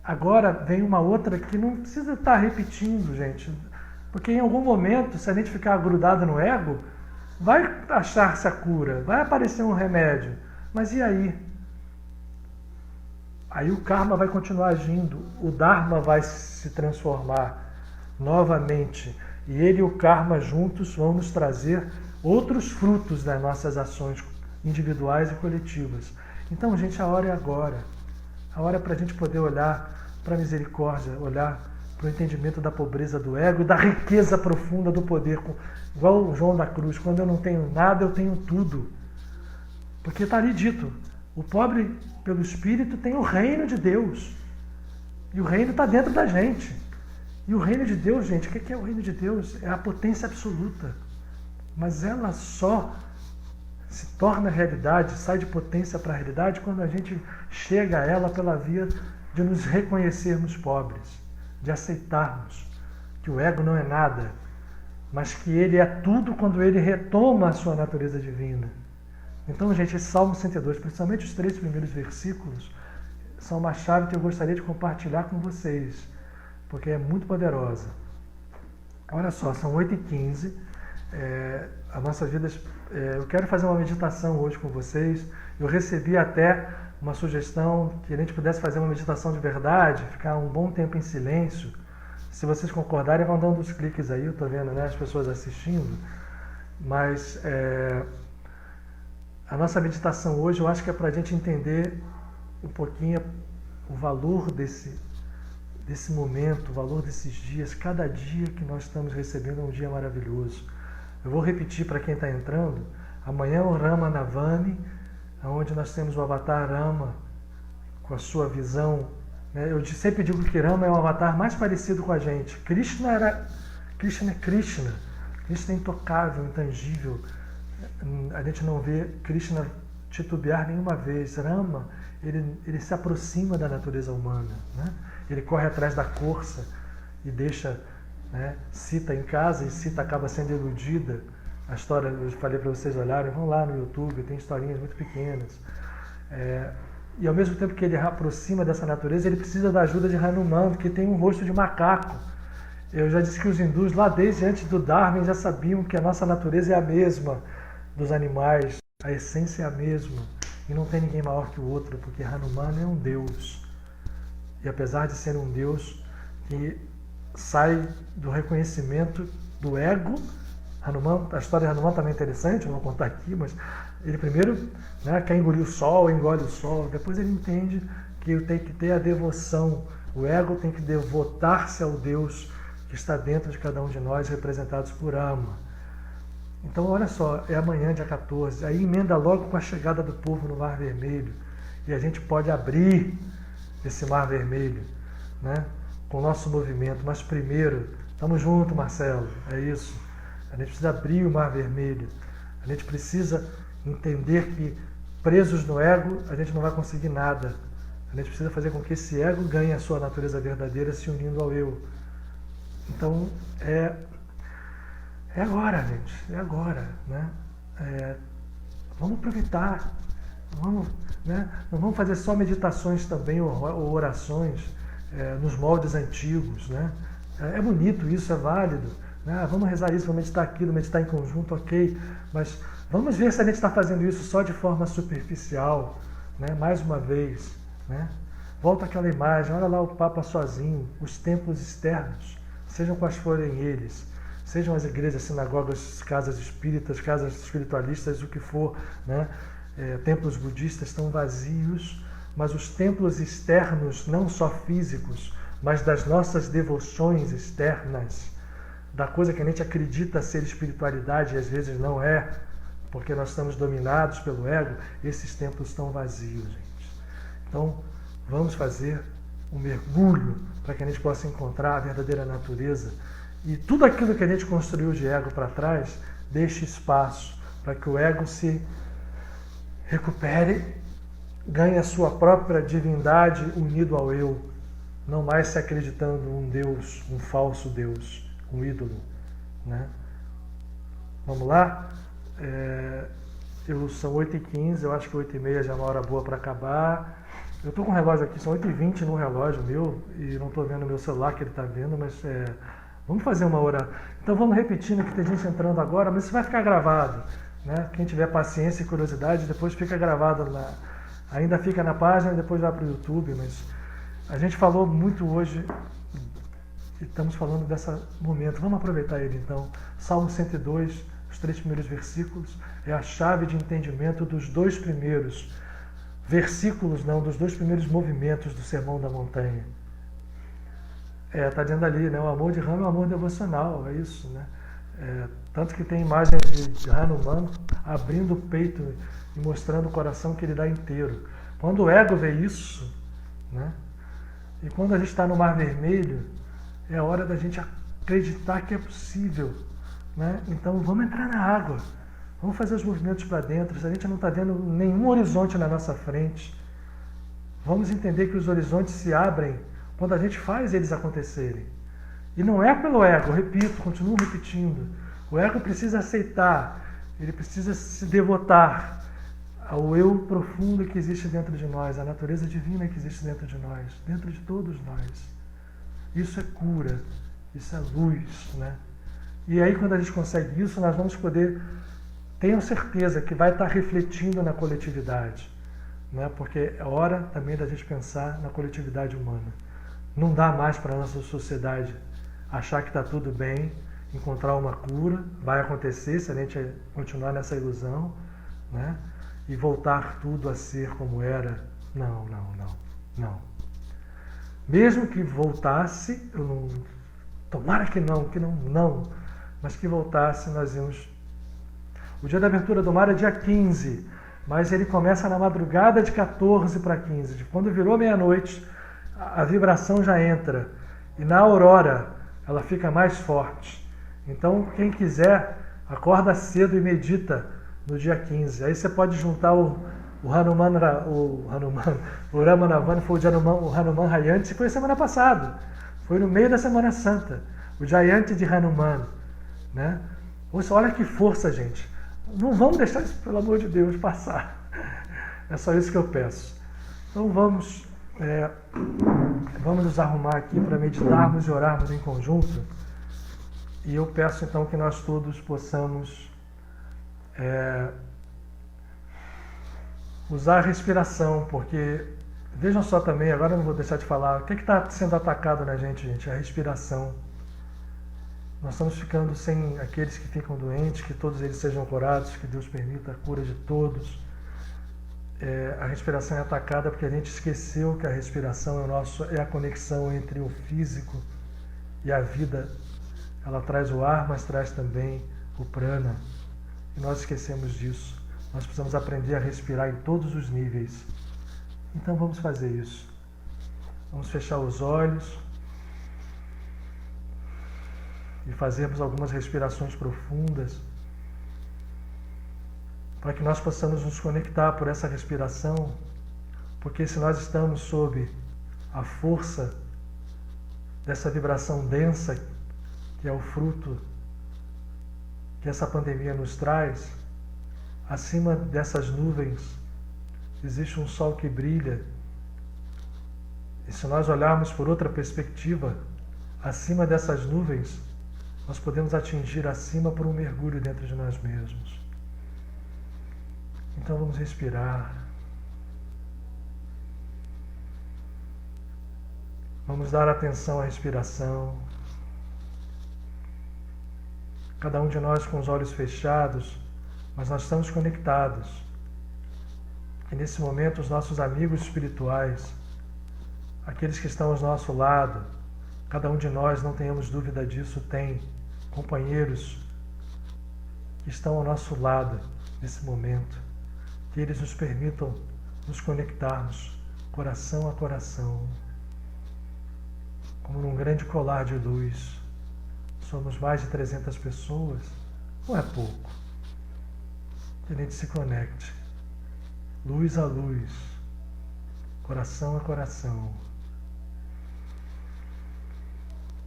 agora vem uma outra que não precisa estar repetindo, gente. Porque em algum momento, se a gente ficar grudado no ego, vai achar-se a cura, vai aparecer um remédio. Mas e aí? Aí o karma vai continuar agindo, o dharma vai se transformar novamente. E ele e o karma juntos vão nos trazer outros frutos das nossas ações individuais e coletivas. Então, gente, a hora é agora. A hora é para a gente poder olhar para a misericórdia, olhar para o entendimento da pobreza do ego e da riqueza profunda do poder. Igual o João da Cruz, quando eu não tenho nada, eu tenho tudo. Porque está ali dito, o pobre, pelo Espírito, tem o reino de Deus. E o reino está dentro da gente. E o reino de Deus, gente, o que é o reino de Deus? É a potência absoluta. Mas ela só se torna realidade, sai de potência para a realidade, quando a gente chega a ela pela via de nos reconhecermos pobres, de aceitarmos que o ego não é nada, mas que ele é tudo quando ele retoma a sua natureza divina. Então, gente, esse Salmo 102, principalmente os 3 primeiros versículos, são uma chave que eu gostaria de compartilhar com vocês, porque é muito poderosa. Olha só, são 8h15, a nossa vida, eu quero fazer uma meditação hoje com vocês. Eu recebi até uma sugestão que a gente pudesse fazer uma meditação de verdade, ficar um bom tempo em silêncio. Se vocês concordarem, vão dando os cliques aí, eu estou vendo, né, as pessoas assistindo. Mas a nossa meditação hoje, eu acho que é para a gente entender um pouquinho o valor desse momento, o valor desses dias. Cada dia que nós estamos recebendo é um dia maravilhoso. Eu vou repetir para quem está entrando. Amanhã é o Rama Navami, onde nós temos o Avatar Rama com a sua visão. Eu sempre digo que Rama é o avatar mais parecido com a gente. Krishna é Krishna. Krishna é intocável, intangível. A gente não vê Krishna titubear nenhuma vez. Rama, ele se aproxima da natureza humana, né? Ele corre atrás da corça e deixa, né, Sita em casa, e Sita acaba sendo iludida. A história, eu falei para vocês olharem, vão lá no YouTube, tem historinhas muito pequenas. E ao mesmo tempo que ele aproxima dessa natureza, ele precisa da ajuda de Hanuman, que tem um rosto de macaco. Eu já disse que os hindus, lá desde antes do Dharma, já sabiam que a nossa natureza é a mesma dos animais, a essência é a mesma, e não tem ninguém maior que o outro, porque Hanuman é um Deus. E apesar de ser um Deus que sai do reconhecimento do ego, Hanuman, a história de Hanuman também é interessante, eu não vou contar aqui, mas ele primeiro, né, quer engolir o sol, engole o sol, depois ele entende que tem que ter a devoção, o ego tem que devotar-se ao Deus que está dentro de cada um de nós, representados por Ama. Então, olha só, é amanhã, dia 14, aí emenda logo com a chegada do povo no Mar Vermelho, e a gente pode abrir esse Mar Vermelho, né, com o nosso movimento. Mas primeiro, estamos juntos, Marcelo, é isso. A gente precisa abrir o Mar Vermelho, a gente precisa entender que presos no ego, a gente não vai conseguir nada. A gente precisa fazer com que esse ego ganhe a sua natureza verdadeira, se unindo ao eu. Então, é agora, gente, é agora, né? Vamos aproveitar, né? Não vamos fazer só meditações também ou orações nos moldes antigos, né? É bonito isso, é válido, né? Vamos rezar isso, vamos meditar aquilo, meditar em conjunto, ok, mas vamos ver se a gente está fazendo isso só de forma superficial, né? Mais uma vez, né? Volta àquela imagem, olha lá o Papa sozinho, os templos externos, sejam quais forem eles, sejam as igrejas, sinagogas, casas espíritas, casas espiritualistas, o que for, né? Templos budistas estão vazios, mas os templos externos, não só físicos, mas das nossas devoções externas, da coisa que a gente acredita ser espiritualidade e às vezes não é, porque nós estamos dominados pelo ego, esses templos estão vazios, gente. Então, vamos fazer um mergulho para que a gente possa encontrar a verdadeira natureza. E tudo aquilo que a gente construiu de ego para trás, deixe espaço para que o ego se recupere, ganhe a sua própria divindade unido ao eu, não mais se acreditando um Deus, um falso Deus, um ídolo, né? Vamos lá? São 8h15, eu acho que 8h30 já é uma hora boa para acabar. Eu estou com o relógio aqui, são 8h20 no relógio meu, e não estou vendo o meu celular que ele está vendo, mas Vamos fazer uma oração. Então vamos repetindo, que tem gente entrando agora, mas isso vai ficar gravado. Né? Quem tiver paciência e curiosidade, depois fica gravado lá. Ainda fica na página e depois vai para o YouTube, mas a gente falou muito hoje e estamos falando desse momento. Vamos aproveitar ele então. Salmo 102, os 3 primeiros versículos, é a chave de entendimento dos 2 primeiros versículos, não, dos 2 primeiros movimentos do Sermão da Montanha. Está dizendo ali, né? O amor de Rama é um amor devocional, é isso, né? Tanto que tem imagem de Hanuman abrindo o peito e mostrando o coração que ele dá inteiro. Quando o ego vê isso, né? E quando a gente está no Mar Vermelho, é a hora da gente acreditar que é possível, né? Então vamos entrar na água, vamos fazer os movimentos para dentro. Se a gente não está vendo nenhum horizonte na nossa frente, vamos entender que os horizontes se abrem quando a gente faz eles acontecerem. E não é pelo ego, eu repito, continuo repetindo. O ego precisa aceitar, ele precisa se devotar ao eu profundo que existe dentro de nós, à natureza divina que existe dentro de nós, dentro de todos nós. Isso é cura, isso é luz, né? E aí quando a gente consegue isso, nós vamos poder, tenho certeza que vai estar refletindo na coletividade, né? Porque é hora também da gente pensar na coletividade humana. Não dá mais para a nossa sociedade achar que está tudo bem, encontrar uma cura, vai acontecer se a gente continuar nessa ilusão, né? E voltar tudo a ser como era. Não. Mesmo que voltasse, tomara que não, mas que voltasse, nós íamos... O dia da abertura do mar é dia 15, mas ele começa na madrugada de 14 para 15. Quando virou meia-noite, a vibração já entra. E na aurora, ela fica mais forte. Então, quem quiser, acorda cedo e medita no dia 15. Aí você pode juntar o Ramanavan, foi o Hanuman Jayanti, foi semana passada. Foi no meio da Semana Santa. O Jayanti de Hanuman. Né? Olha que força, gente. Não vamos deixar isso, pelo amor de Deus, passar. É só isso que eu peço. Então vamos nos arrumar aqui para meditarmos e orarmos em conjunto. E eu peço então que nós todos possamos usar a respiração, porque vejam só também, agora eu não vou deixar de falar, o que está sendo atacado na gente, gente? A respiração. Nós estamos ficando sem aqueles que ficam doentes, que todos eles sejam curados, que Deus permita a cura de todos. A respiração é atacada porque a gente esqueceu que a respiração é a conexão entre o físico e a vida. Ela traz o ar, mas traz também o prana. E nós esquecemos disso. Nós precisamos aprender a respirar em todos os níveis. Então vamos fazer isso. Vamos fechar os olhos e fazermos algumas respirações profundas para que nós possamos nos conectar por essa respiração, porque se nós estamos sob a força dessa vibração densa, que é o fruto que essa pandemia nos traz, acima dessas nuvens existe um sol que brilha, e se nós olharmos por outra perspectiva, acima dessas nuvens, nós podemos atingir acima por um mergulho dentro de nós mesmos. Então vamos respirar. Vamos dar atenção à respiração. Cada um de nós com os olhos fechados, mas nós estamos conectados. E nesse momento os nossos amigos espirituais, aqueles que estão ao nosso lado, cada um de nós, não tenhamos dúvida disso, tem companheiros que estão ao nosso lado nesse momento. Que eles nos permitam nos conectarmos coração a coração, como num grande colar de luz. Somos mais de 300 pessoas, não é pouco. Que a gente se conecte, luz a luz, coração a coração,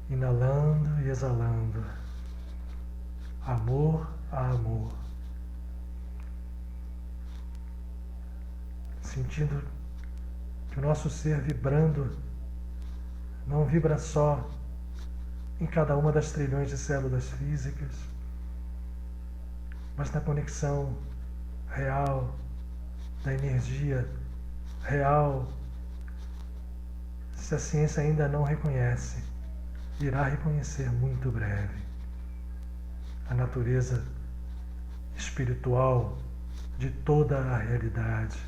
inalando e exalando, amor a amor. Sentindo que o nosso ser vibrando não vibra só em cada uma das trilhões de células físicas, mas na conexão real, da energia real. Se a ciência ainda não reconhece, irá reconhecer muito breve a natureza espiritual de toda a realidade.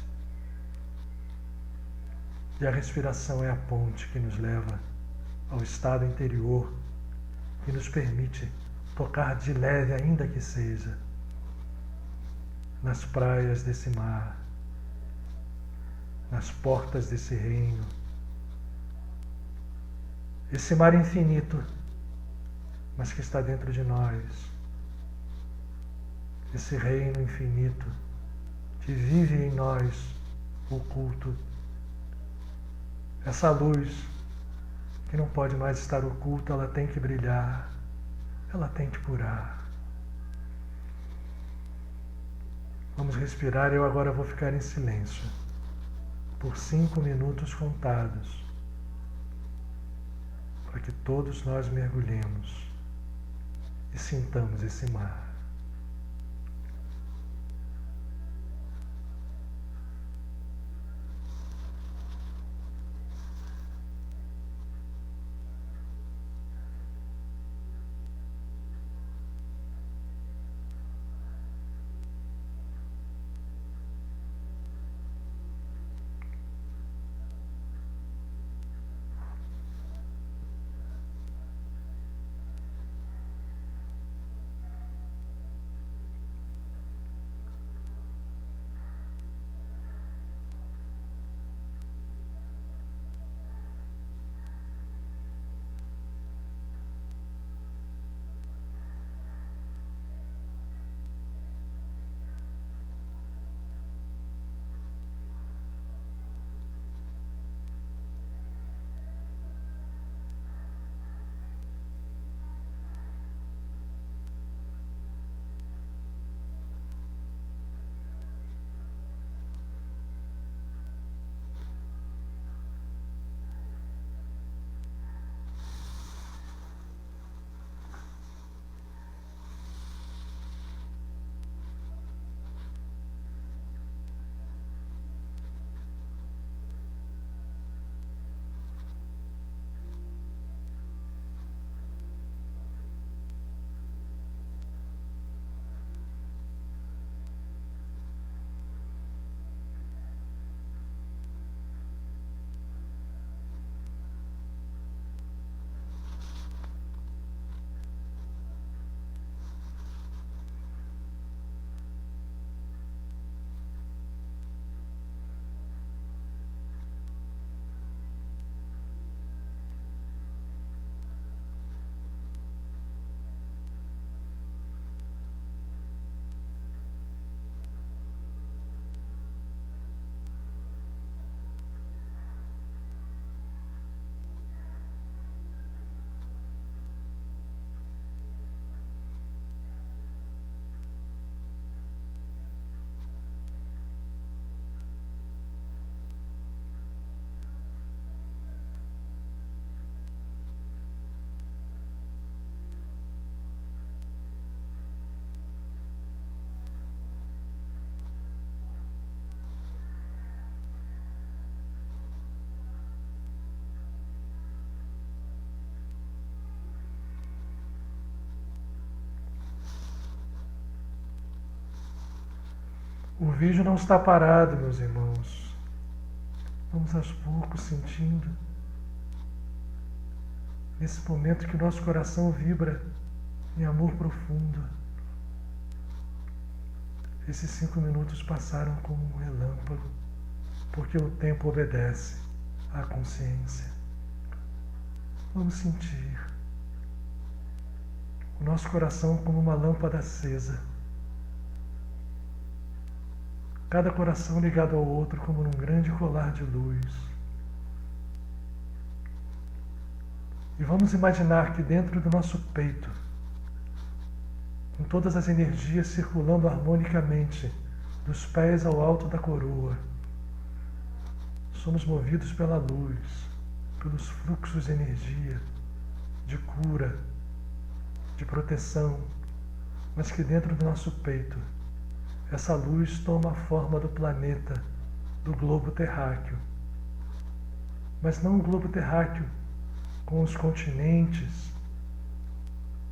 E a respiração é a ponte que nos leva ao estado interior, que nos permite tocar de leve, ainda que seja, nas praias desse mar, nas portas desse reino. Esse mar infinito, mas que está dentro de nós. Esse reino infinito que vive em nós, oculto. Essa luz que não pode mais estar oculta, ela tem que brilhar, ela tem que curar. Vamos respirar. Eu agora vou ficar em silêncio por 5 minutos contados, para que todos nós mergulhemos e sintamos esse mar. O vídeo não está parado, meus irmãos. Vamos aos poucos sentindo, nesse momento que o nosso coração vibra em amor profundo. Esses 5 minutos passaram como um relâmpago, porque o tempo obedece à consciência. Vamos sentir o nosso coração como uma lâmpada acesa. Cada coração ligado ao outro como num grande colar de luz. E vamos imaginar que dentro do nosso peito, com todas as energias circulando harmonicamente, dos pés ao alto da coroa, somos movidos pela luz, pelos fluxos de energia de cura, de proteção, mas que dentro do nosso peito essa luz toma a forma do planeta, do globo terráqueo. Mas não o globo terráqueo com os continentes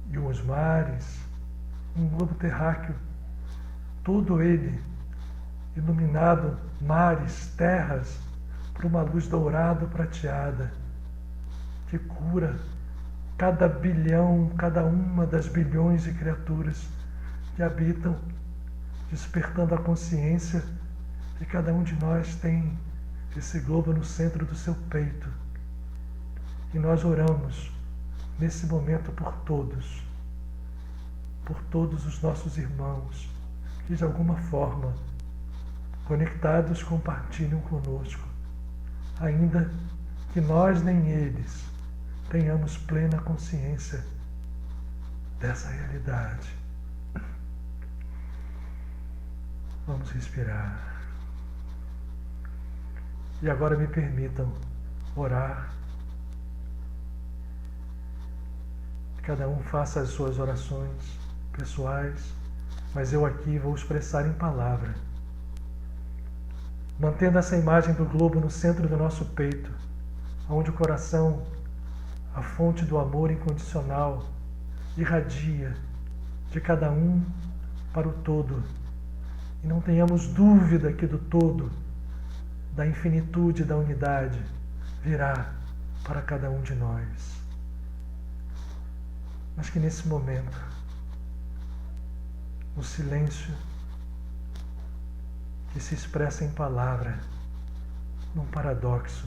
e os mares, um globo terráqueo, todo ele iluminado, mares, terras, por uma luz dourada prateada, que cura cada bilhão, cada uma das bilhões de criaturas que habitam, despertando a consciência que cada um de nós tem esse globo no centro do seu peito. E nós oramos nesse momento por todos os nossos irmãos que de alguma forma, conectados, compartilham conosco, ainda que nós nem eles tenhamos plena consciência dessa realidade. Vamos respirar. E agora me permitam orar. Cada um faça as suas orações pessoais, mas eu aqui vou expressar em palavra. Mantendo essa imagem do globo no centro do nosso peito, onde o coração, a fonte do amor incondicional, irradia de cada um para o todo. E não tenhamos dúvida que do todo, da infinitude, da unidade, virá para cada um de nós. Mas que nesse momento, o silêncio que se expressa em palavra, num paradoxo,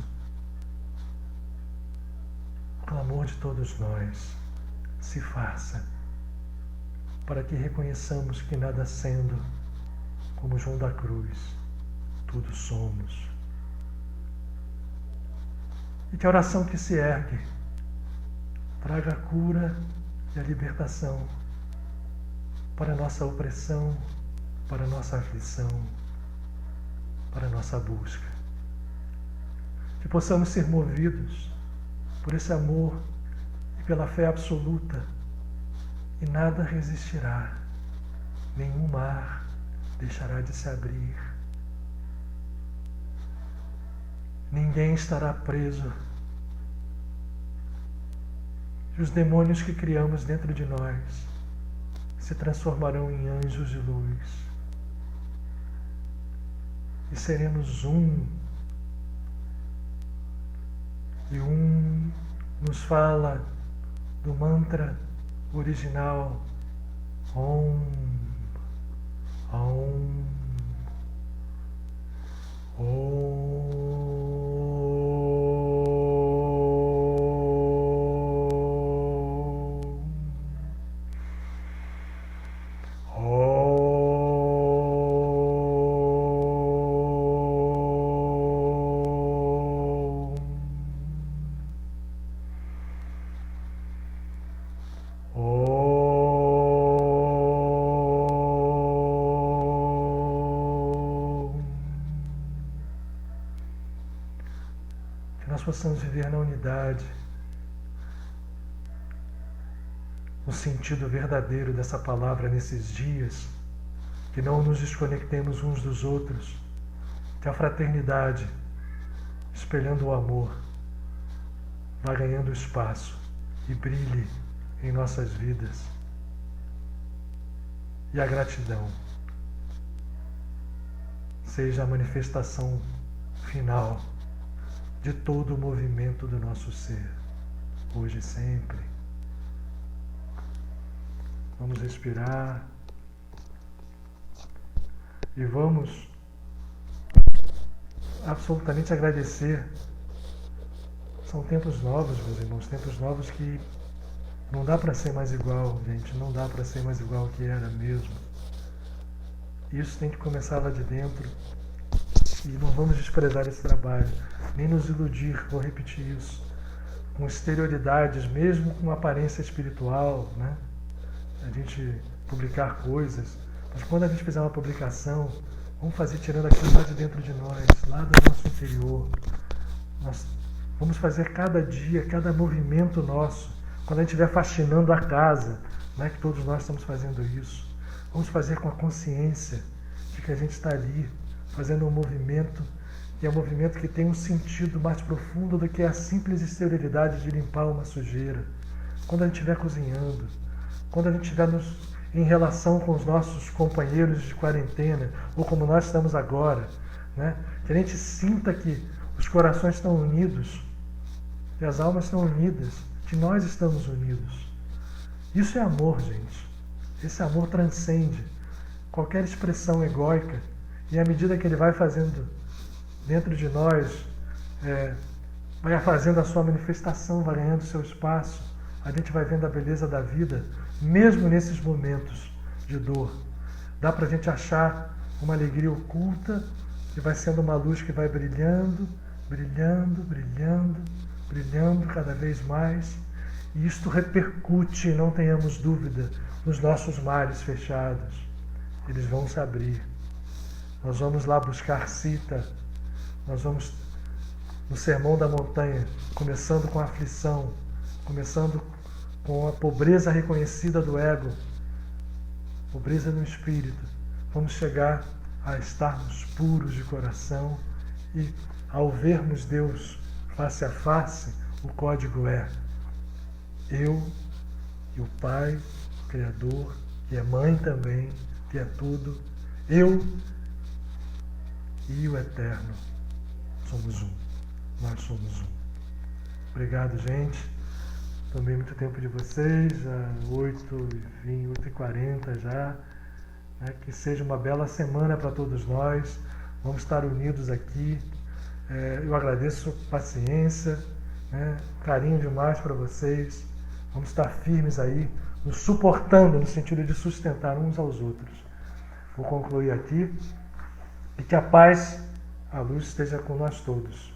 o clamor de todos nós se faça, para que reconheçamos que nada sendo, como João da Cruz, tudo somos. E que a oração que se ergue traga a cura e a libertação para a nossa opressão, para a nossa aflição, para a nossa busca. Que possamos ser movidos por esse amor e pela fé absoluta, e nada resistirá, nenhum mar deixará de se abrir. Ninguém estará preso. E os demônios que criamos dentro de nós se transformarão em anjos de luz. E seremos um. E um nos fala do mantra original Om, Om, Om. Nós possamos viver na unidade, no sentido verdadeiro dessa palavra nesses dias, que não nos desconectemos uns dos outros, que a fraternidade, espelhando o amor, vá ganhando espaço e brilhe em nossas vidas. E a gratidão seja a manifestação final de todo o movimento do nosso ser, hoje e sempre. Vamos respirar e vamos absolutamente agradecer. São tempos novos, meus irmãos, tempos novos que não dá para ser mais igual, gente, não dá para ser mais igual que era mesmo. Isso tem que começar lá de dentro. E não vamos desprezar esse trabalho, nem nos iludir, vou repetir isso, com exterioridades, mesmo com aparência espiritual, né? A gente publicar coisas, mas quando a gente fizer uma publicação, vamos fazer tirando aquilo lá de dentro de nós, lá do nosso interior. Nós vamos fazer cada dia, cada movimento nosso, quando a gente estiver faxinando a casa, não é que todos nós estamos fazendo isso. Vamos fazer com a consciência de que a gente está ali, fazendo um movimento, que é um movimento que tem um sentido mais profundo do que a simples exterioridade de limpar uma sujeira. Quando a gente estiver cozinhando, quando a gente estiver em relação com os nossos companheiros de quarentena, ou como nós estamos agora, né? Que a gente sinta que os corações estão unidos, que as almas estão unidas, que nós estamos unidos. Isso é amor, gente. Esse amor transcende qualquer expressão egóica, e à medida que ele vai fazendo dentro de nós, vai fazendo a sua manifestação, vai ganhando seu espaço, a gente vai vendo a beleza da vida, mesmo nesses momentos de dor. Dá para a gente achar uma alegria oculta, que vai sendo uma luz que vai brilhando, brilhando, brilhando, brilhando cada vez mais, e isto repercute, não tenhamos dúvida, nos nossos mares fechados. Eles vão se abrir. Nós vamos lá buscar Sita, nós vamos no Sermão da Montanha, começando com a aflição, começando com a pobreza reconhecida do ego, pobreza no espírito. Vamos chegar a estarmos puros de coração e, ao vermos Deus face a face, o código é: eu e o Pai, o Criador, que é Mãe também, que é tudo, eu e o Eterno somos um. Nós somos um. Obrigado, gente. Tomei muito tempo de vocês, já 8h40 já. Que seja uma bela semana para todos nós. Vamos estar unidos aqui. Eu agradeço paciência, carinho demais para vocês. Vamos estar firmes aí, nos suportando no sentido de sustentar uns aos outros. Vou concluir aqui. E que a paz, a luz esteja com nós todos.